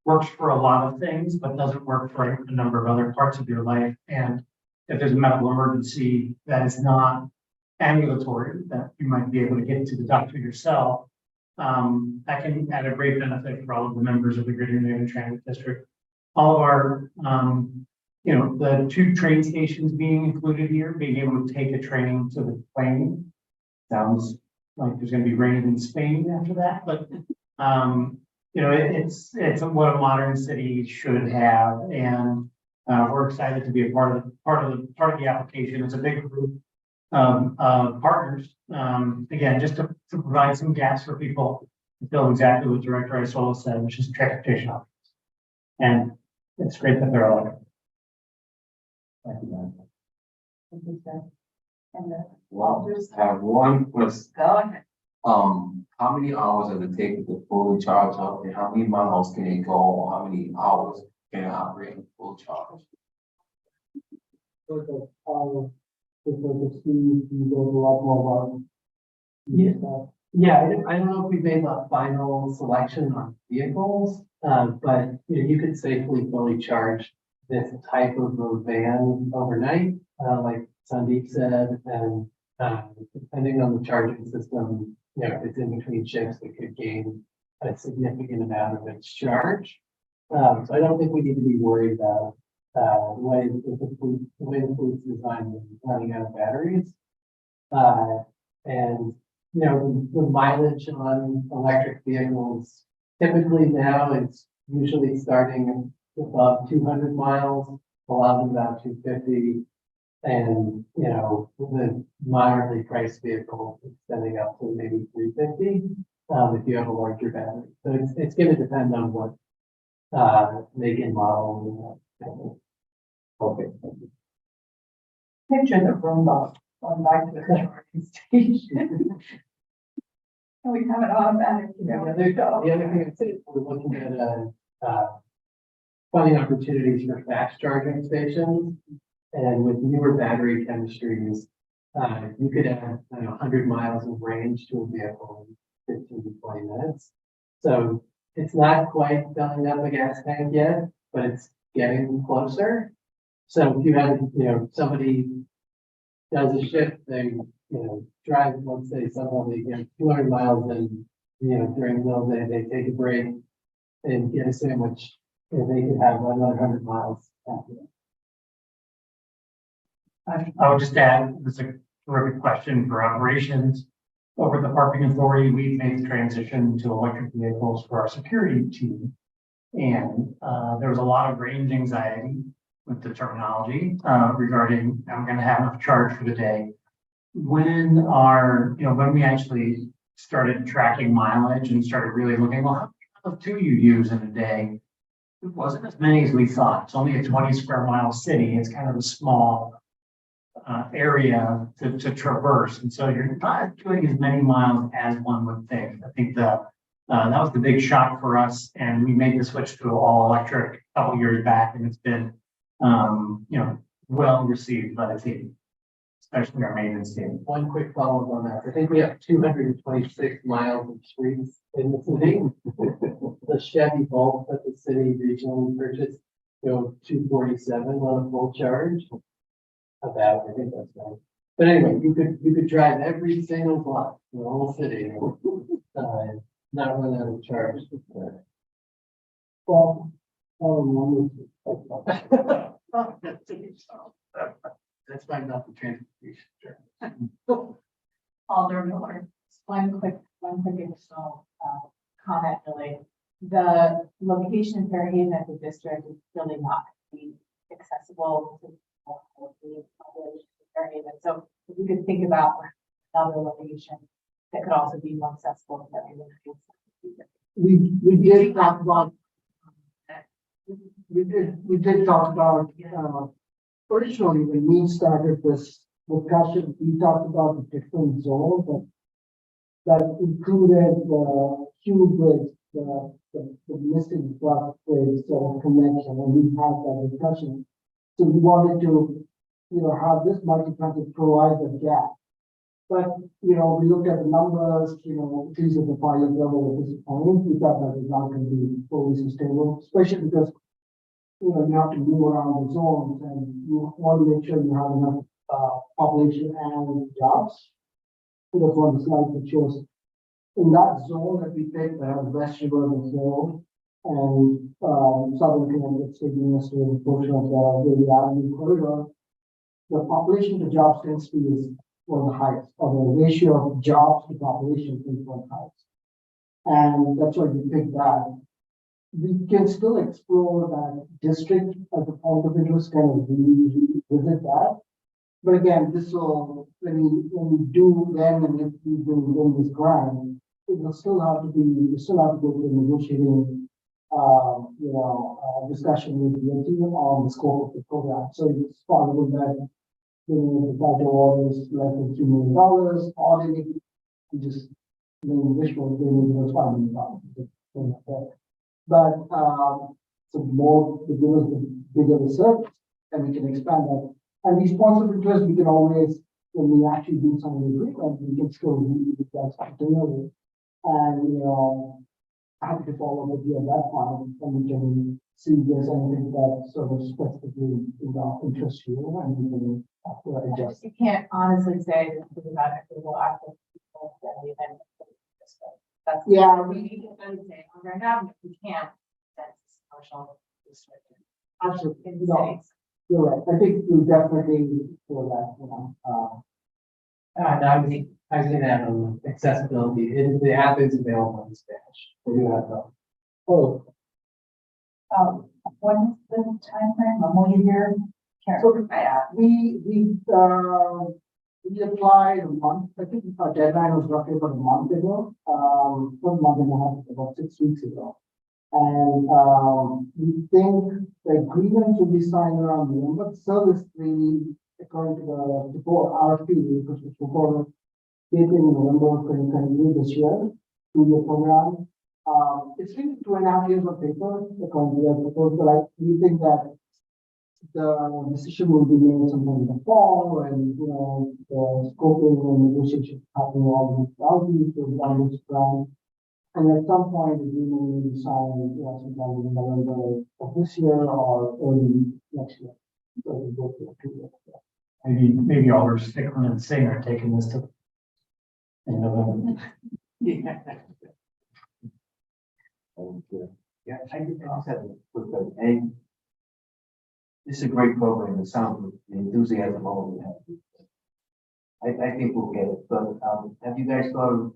works for a lot of things, but doesn't work for a number of other parts of your life. And if there's a medical emergency that is not ambulatory, that you might be able to get to the doctor yourself, that can add a great benefit for all of the members of the Greater New Haven Transit District. All of our, the 2 train stations being included here, being able to take a train to the plane. Sounds like there's going to be rain in Spain after that, but it's what a modern city should have, and we're excited to be a part of the application. It's a big group of partners. Again, just to provide some gaps for people to fill exactly what Director Isola said, which is transportation options. And it's great that they're all. Thank you, man. Thank you, sir. And Well, I have one question. go ahead. How many hours does it take to fully charge up, and how many miles can it go, or how many hours can it operate in full charge? Yeah, I don't know if we made the final selection on vehicles, but you could safely fully charge this type of a van overnight, like Sandeep said, and depending on the charging system, if it's in between shifts, it could gain a significant amount of its charge. So I don't think we need to be worried about the way the fleet's designed and running out of batteries. And the mileage on electric vehicles typically now it's usually starting above 200 miles, a lot of them about 250. And, the moderately priced vehicle extending up to maybe 350, if you have a larger battery. So it's going to depend on what, make and model. Okay. Picture the room going back to the charging station. And we have it automatic, The other thing I'd say is we're looking at, finding opportunities for fast charging stations. And with newer battery chemistries, you could add 100 miles of range to a vehicle in 15 to 20 minutes. So it's not quite filling up a gas tank yet, but it's getting closer. So if you have, somebody does a shift, they, drive, let's say somebody gets 200 miles and, during the middle of the day, they take a break and get a sandwich, and they could have another 100 miles after that. I would just add, this is a terrific question for operations. Over at the parking authority, we've made the transition to electric vehicles for our security team. And there was a lot of range anxiety with the terminology regarding, I'm going to have enough charge for the day. When when we actually started tracking mileage and started really looking, well, how much do you use in a day? It wasn't as many as we thought. It's only a 20 square mile city. It's kind of a small area to traverse. And so you're not doing as many miles as one would think. I think that was the big shock for us. And we made the switch to all electric a couple years back, and it's been, well received by the team, especially our maintenance team. One quick follow-up on that. I think we have 226 miles of streets in the city. The Chevy Bolt that the city regionally purchased, 247 on a full charge. About, I think that's right. But anyway, you could drive every single block in the whole city, not run out of charge. Well, that's why not the transportation. Alder Miller, one quick additional comment really. The location in Fairhaven at the district is really not accessible to the population of Fairhaven. So if we could think about another location that could also be more accessible to Fairhaven. We did talk about we did talk about, originally when we started this discussion, we talked about the different zones that included the Q bridge, the missing bus bridge sort of connection, and we had that discussion. So we wanted to, have this multi-plan to provide the gap. But, we looked at the numbers, these are the pilot level at this point, we thought that it's not going to be fully sustainable, especially because, you have to move around the zones and you want to make sure you have enough, population and jobs. That's one of the slides that shows in that zone that we picked, that has West River and Hill and, Southern Connecticut State University and portion of the Avenue corridor. The population to jobs density is one of the highest, or the ratio of jobs to population is one of the highest. And that's why we picked that. We can still explore that district as a point of interest, kind of revisit that. But again, this will, when we do then, and if we do this grant, it will still have to be, we still have to go to negotiating, discussion with the team on the scope of the program. So it's possible that the budget award is less than $3 million, or they may just, visual, they may be $5 million. But, so more, the bigger the service, and we can expand that. And these points of interest, we can always, when we actually do some agreement, we can still read the that's continually. And, happy to follow with you at that point, and we can see if there's anything that sort of specifically, interests you, and we can adjust. You can't honestly say that this is about equitable access to people that we then. That's. Yeah. We can say, right now, we can't, that's commercial district. Absolutely. In the No, cities. you're right. I think we definitely for that, And I was gonna add on accessibility, the app is available in Spanish. We do have that. Oh, What is the timeframe? When will you hear? So we applied a month, I think our deadline was roughly about a month ago, 1 month and a half, about 6 weeks ago. And, we think the agreement will be signed around November. Service really, according to the before RFP, which was before in November 2022 this year, 2-year program. It's really 2.5 years of paper, according to the proposal. We think that the decision will be made sometime in the fall, and the scoping and negotiation happening all these on this plan. And at some point, the agreement will be signed, sometime in November of this year or early next year. So we go through 2 years. Maybe Alder Stickland and Singh are taking this to. In November. Yeah, I think I said with the and this is a great program. It sounds with the enthusiasm all we have. I think we'll get it, but have you guys thought of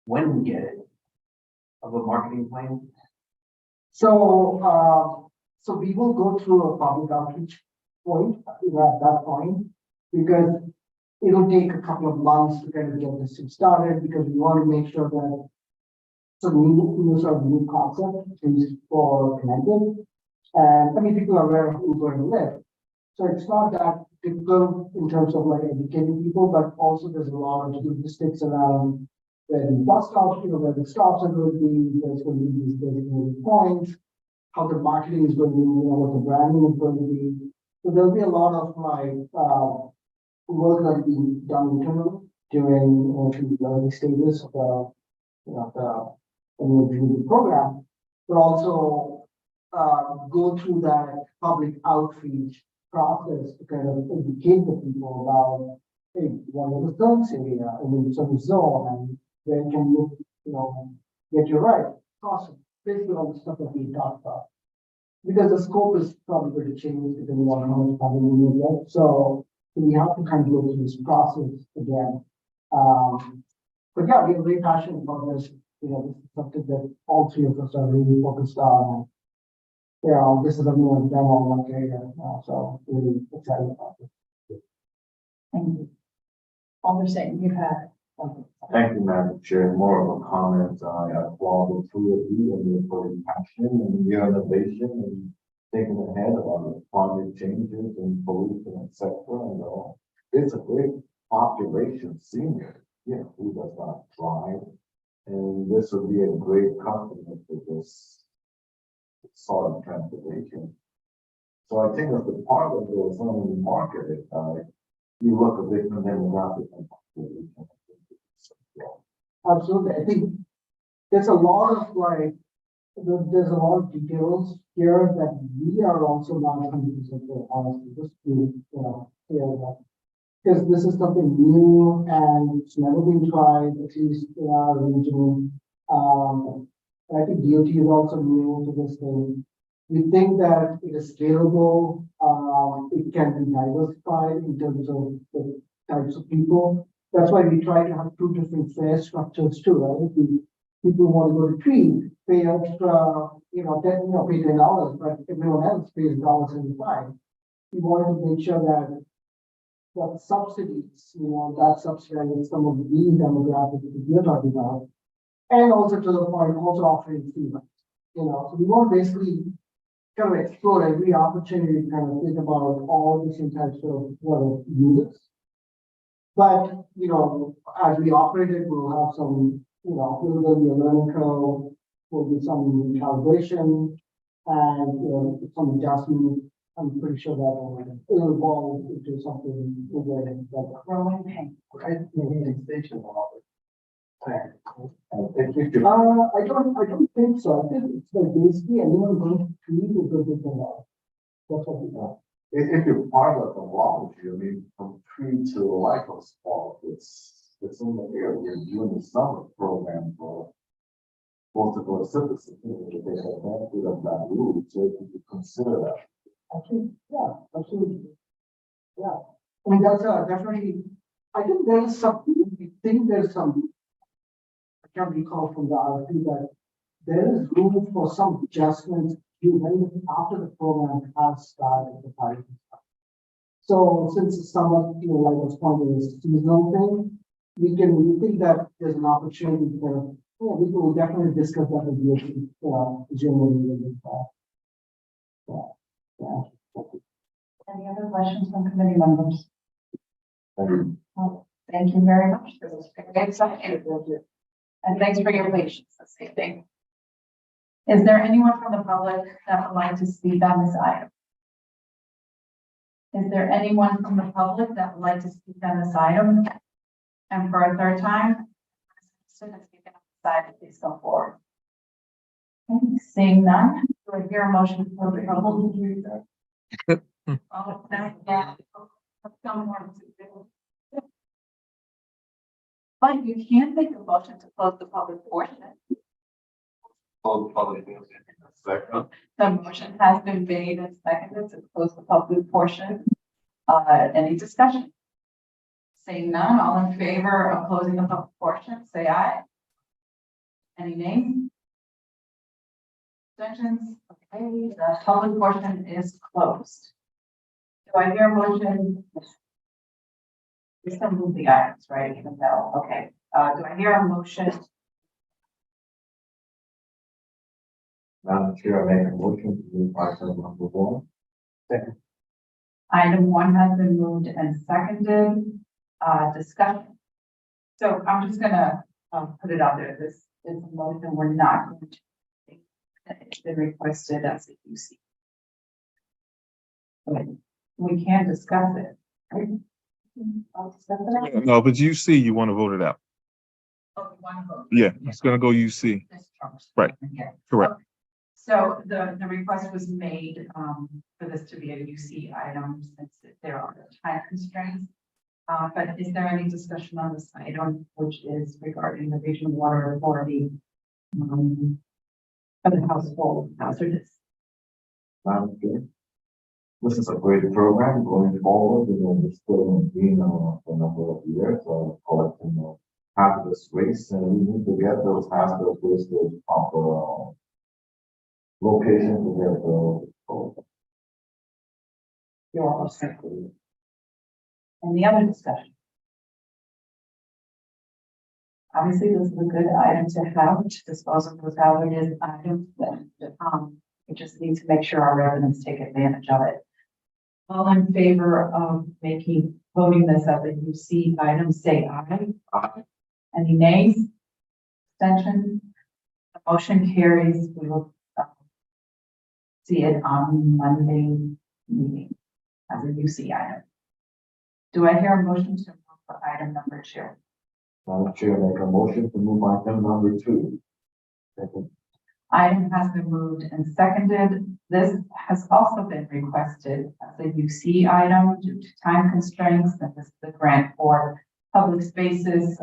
when we get it of a marketing plan? So, so we will go through a public outreach point, at that point, because it'll take a couple of months to kind of get this thing started, because we want to make sure that some new concept is for connected. And I mean, people are aware of Uber and Lyft. So it's not that typical in terms of like educating people, but also there's a lot of logistics around where the bus stops, where the stops are going to be, there's going to be these designated points, how the marketing is going to be, what the branding is going to be. So there'll be a lot of like work that will be done internally during the early stages of the program, but also go through that public outreach process to kind of educate the people about, hey, what is the service area, service zone, and where can you, get your right, awesome, basically all the stuff that we talked about. Because the scope is probably going to change depending on how much funding we get. So we have to kind of go through this process again. But yeah, we're very passionate about this. This is something that all three of us are really focused on. This is something we've done all my career, so really excited about it. Thank you. Alder Singh, you've had Thank you, Madam Chair. More of a comment. I applaud the two of you and your for your passion and your innovation and thinking ahead about climate changes and pollution, et cetera. And it's a great population, senior, who does not drive. And this would be a great complement for this sort of transportation. So I think if the part of goes on in the market, you look a different demographic and population. Absolutely. I think there's a lot of there's a lot of details here that we are also not 100% honestly, just to, clear that. Because this is something new and it's never been tried, at least in our region. I think DOT is also new to this thing. We think that it is scalable, it can be diversified in terms of the types of people. That's why we try to have two different fare structures too, right? If people want to go to Tree, pay extra, pay $10, but everyone else pays $1.75. We wanted to make sure that subsidies, that subsidizes some of the demographics that we're talking about. And also to the point, also offering free rides. So we want to basically kind of explore every opportunity to kind of think about all different types of users. But, as we operate it, we'll have some, there'll be a learning curve, there'll be some calibration, and, some adjustment. I'm pretty sure that it'll evolve into something that Growing pain. station I don't think so. I think it's like basically anyone going to treat is a different law. That's what we got. If you're part of the technology, I mean, from Tree to Lycos Park, it's in the area. We're doing the summer program for most of our citizens. If they have benefit of that route, so you could consider that. Actually, yeah, absolutely. Yeah. I mean, that's definitely, I think there is something, I can't recall from the RFP that there is room for some adjustments after the program has started the pilot. So since the summer, like I was pointing is a seasonal thing, we think that there's an opportunity for, we will definitely discuss that with you, generally. Any other questions from committee members? Thank you. Well, thank you very much. This was very exciting. And thanks for your patience this evening. Is there anyone from the public that would like to speak on this item? Is there anyone from the public that would like to speak on this item? And for a third time, students, you can decide to please come forward. Okay, seeing none, do I hear a motion for the trouble? Oh, no, yeah. Someone to do. But you can make a motion to close the public portion. All public meetings. Second. The motion has been made and seconded to close the public portion. Any discussion? Seeing none, all in favor of closing the public portion, say aye. Any nays? Abstentions? Okay, the public portion is closed. Do I hear a motion? We still move the items, right? Even though, okay. Do I hear a motion? Madam Chair, I make a motion to move item number 1. Second. Item 1 has been moved and seconded. Discussion. So I'm just gonna put it out there. This is a motion we're not going to. It's been requested as a UC. But we can discuss it. Right? I'll discuss it. No, but UC, you want to vote it out. Oh, one vote. Yeah, it's gonna go UC. Right. Yeah. Correct. Okay. So the request was made for this to be a UC item since there are time constraints. But is there any discussion on this item, which is regarding the Regional Water Authority for the household hazardous? Madam Chair. This is a great program going forward. We're still being for a number of years, collecting hazardous waste, and we need to get those hazardous waste to the proper location to get the. You're all set. Any other discussion? Obviously, this is a good item to have to dispose of those hazardous items that, we just need to make sure our residents take advantage of it. All in favor of voting this as a UC item, say aye. Aye. Any nays? Abstentions? The motion carries. We will see it on Monday meeting as a UC item. Do I hear a motion to move for item number 2? Madam Chair, make a motion to move item number 2. Second. Item has been moved and seconded. This has also been requested as a UC item due to time constraints. And this is the grant for public spaces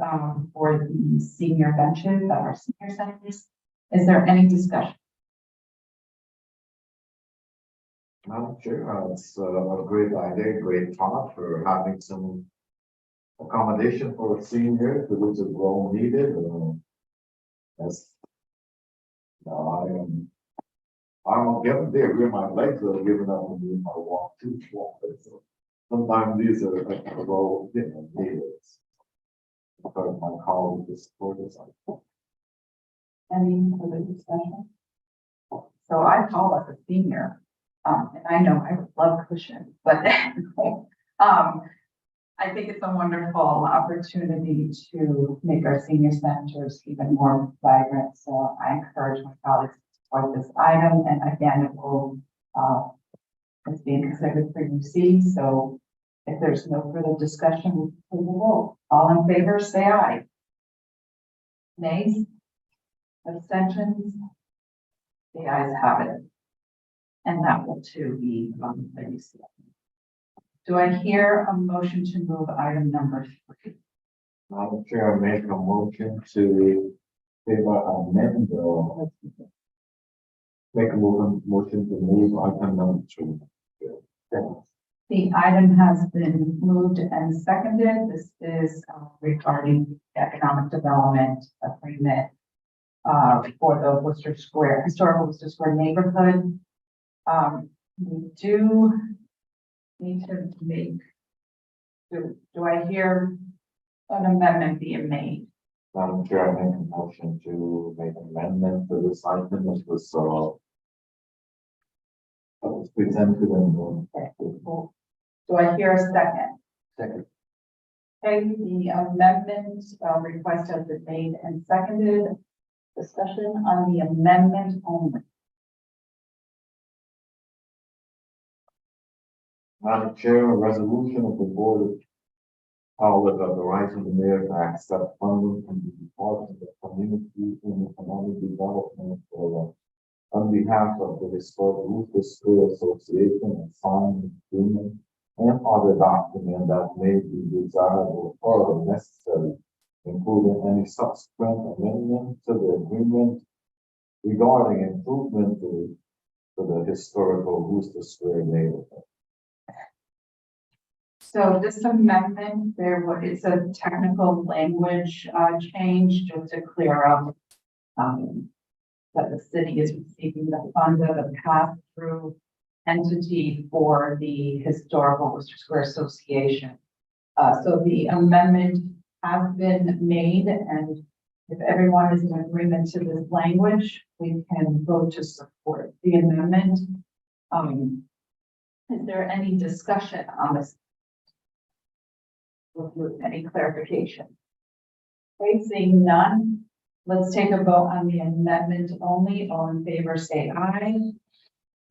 for the senior benches at our senior centers. Is there any discussion? Madam Chair, it's a great idea, great thought for having some accommodation for seniors, which is well needed. As I don't get there where my legs are giving up when I walk too long. So sometimes these are well needed. Because my colleagues is support this. Any further discussion? So I call us a senior, and I know I would love cushions, but I think it's a wonderful opportunity to make our senior centers even more vibrant. So I encourage my colleagues to support this item. And again, it will, it's being considered for UC. So if there's no further discussion, we will vote. All in favor, say aye. Nays? Abstentions? The ayes have it. And that will too be the UC. Do I hear a motion to move item number 3? Madam Chair, I make a motion to amend the. Make a motion to move item number 2. The item has been moved and seconded. This is regarding the economic development agreement for the Worcester Square, historical Worcester Square neighborhood. We do need to make, do I hear an amendment being made? Madam Chair, I make a motion to make amendment to this item, which was presented in the. Do I hear a second? Second. Okay, the amendment request has been made and seconded. Discussion on the amendment only. Madam Chair, a resolution of the Board of Powers of the right of the mayor to accept funding from the Department of Community and Economic Development for on behalf of the Historic Worcester Square Association and sign an agreement and other document that may be desirable or necessary, including any subsequent amendment to the agreement regarding improvement to the historical Worcester Square neighborhood. So this amendment, it's a technical language change just to clear up that the city is receiving the funds of the pass-through entity for the historical Worcester Square Association. So the amendment has been made, and if everyone is in agreement to this language, we can vote to support the amendment. Is there any discussion on this? Any clarification? Okay, seeing none, let's take a vote on the amendment only. All in favor, say aye.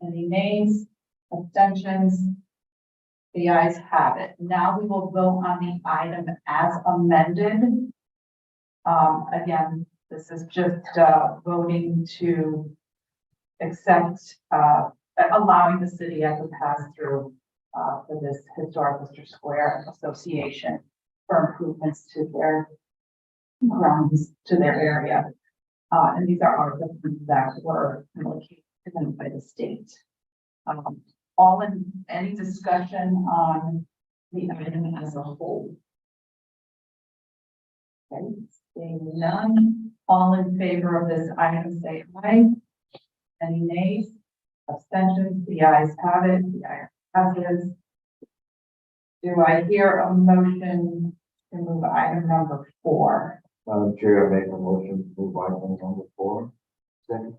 Any nays? Abstentions? The ayes have it. Now we will vote on the item as amended. Again, this is just voting to accept, allowing the city as a pass-through for this historic Worcester Square Association for improvements to their grounds, to their area. And these are our funds that were allocated to them by the state. All in any discussion on the item as a whole? Okay, seeing none, all in favor of this item, say aye. Any nays? Abstentions? The ayes have it. The ayes passes. Do I hear a motion to move item number 4? Madam Chair, I make a motion to move item number 4. Second.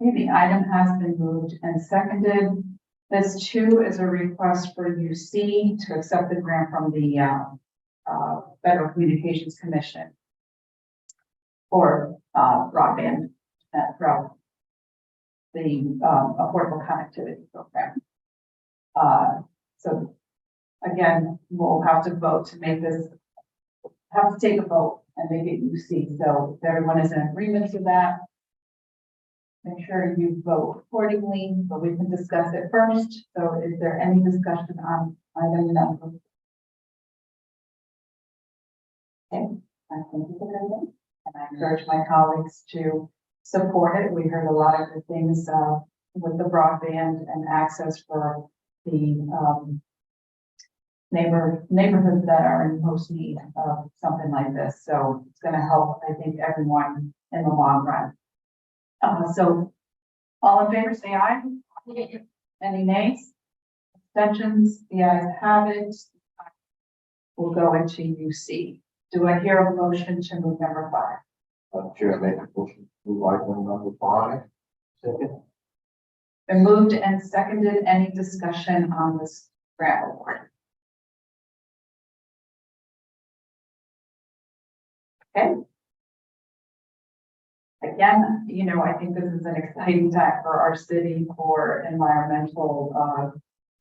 Okay, the item has been moved and seconded. This too is a request for UC to accept the grant from the Federal Communications Commission for broadband throughout the Affordable Connectivity Program. So again, we'll have to vote to make this, have to take a vote and make it UC. So if everyone is in agreement with that, make sure you vote accordingly, but we can discuss it first. So is there any discussion on item number? Okay, I thank you for that. And I encourage my colleagues to support it. We heard a lot of good things with the broadband and access for the neighborhoods that are in most need of something like this. So it's going to help, I think, everyone in the long run. So all in favor, say aye. Any nays? Abstentions? The ayes have it. We'll go into UC. Do I hear a motion to move number 5? Madam Chair, I make a motion to move item number 5. Second. Been moved and seconded. Any discussion on this grant award? Okay. Again, you know, I think this is an exciting time for our city for environmental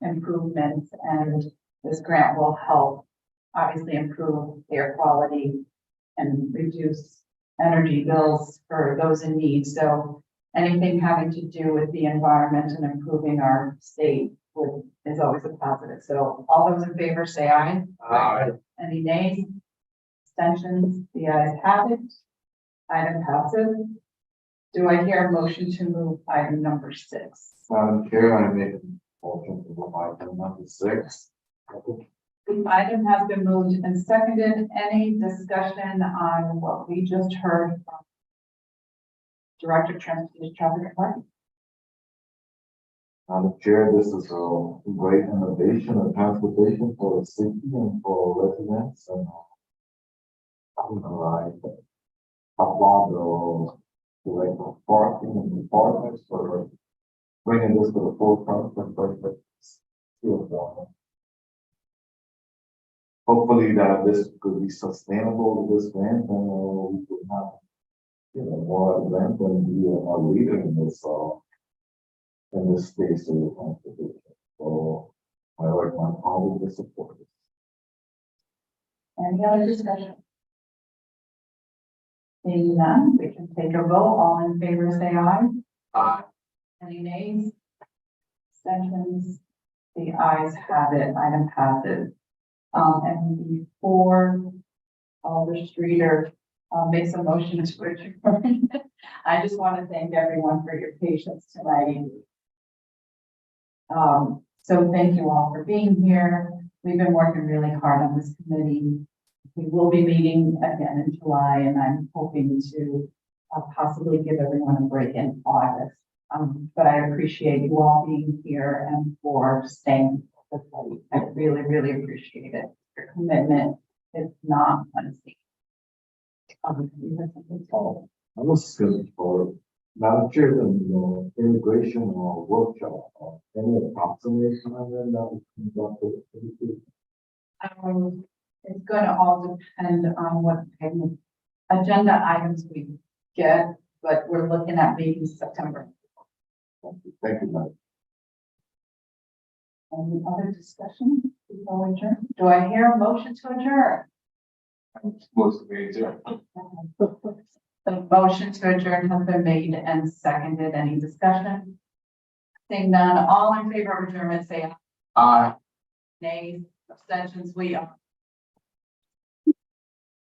improvements, and this grant will help obviously improve air quality and reduce energy bills for those in need. So anything having to do with the environment and improving our state is always a positive. So all those in favor say aye. Aye. Any nays? Abstentions? The ayes have it. Item passes. Do I hear a motion to move item number 6? Madam Chair, I make a motion to move item number 6. Second. The item has been moved and seconded. Any discussion on what we just heard from Director of Transportation Traffic Department? Madam Chair, this is a great innovation of transportation for the city and for residents, and I applaud the director of parking and departments for bringing this to the forefront for hopefully that this could be sustainable with this grant, and we could have, more event and be a leader in this space of the transportation. So I like my colleagues to support this. Any other discussion? Seeing none, we can take a vote. All in favor, say aye. Aye. Any nays? Abstentions? The ayes have it. Item passes. And before Alder Streeter makes a motion to adjourn, I just want to thank everyone for your patience tonight. So thank you all for being here. We've been working really hard on this committee. We will be meeting again in July, and I'm hoping to possibly give everyone a break in August. But I appreciate you all being here and for staying with me. I really, really appreciate it. Your commitment is not unseen. You have something to say? I was scheduled for Madam Chair, the integration or workshop, any approximation on that that was conducted. It's going to all depend on what kind of agenda items we get, but we're looking at maybe September. Thank you, Madam. Any other discussion before we adjourn? Do I hear a motion to adjourn? I'm supposed to be adjourned. The motion to adjourn has been made and seconded. Any discussion? Seeing none, all in favor of adjournment, say aye. Aye. Nays, abstentions, we are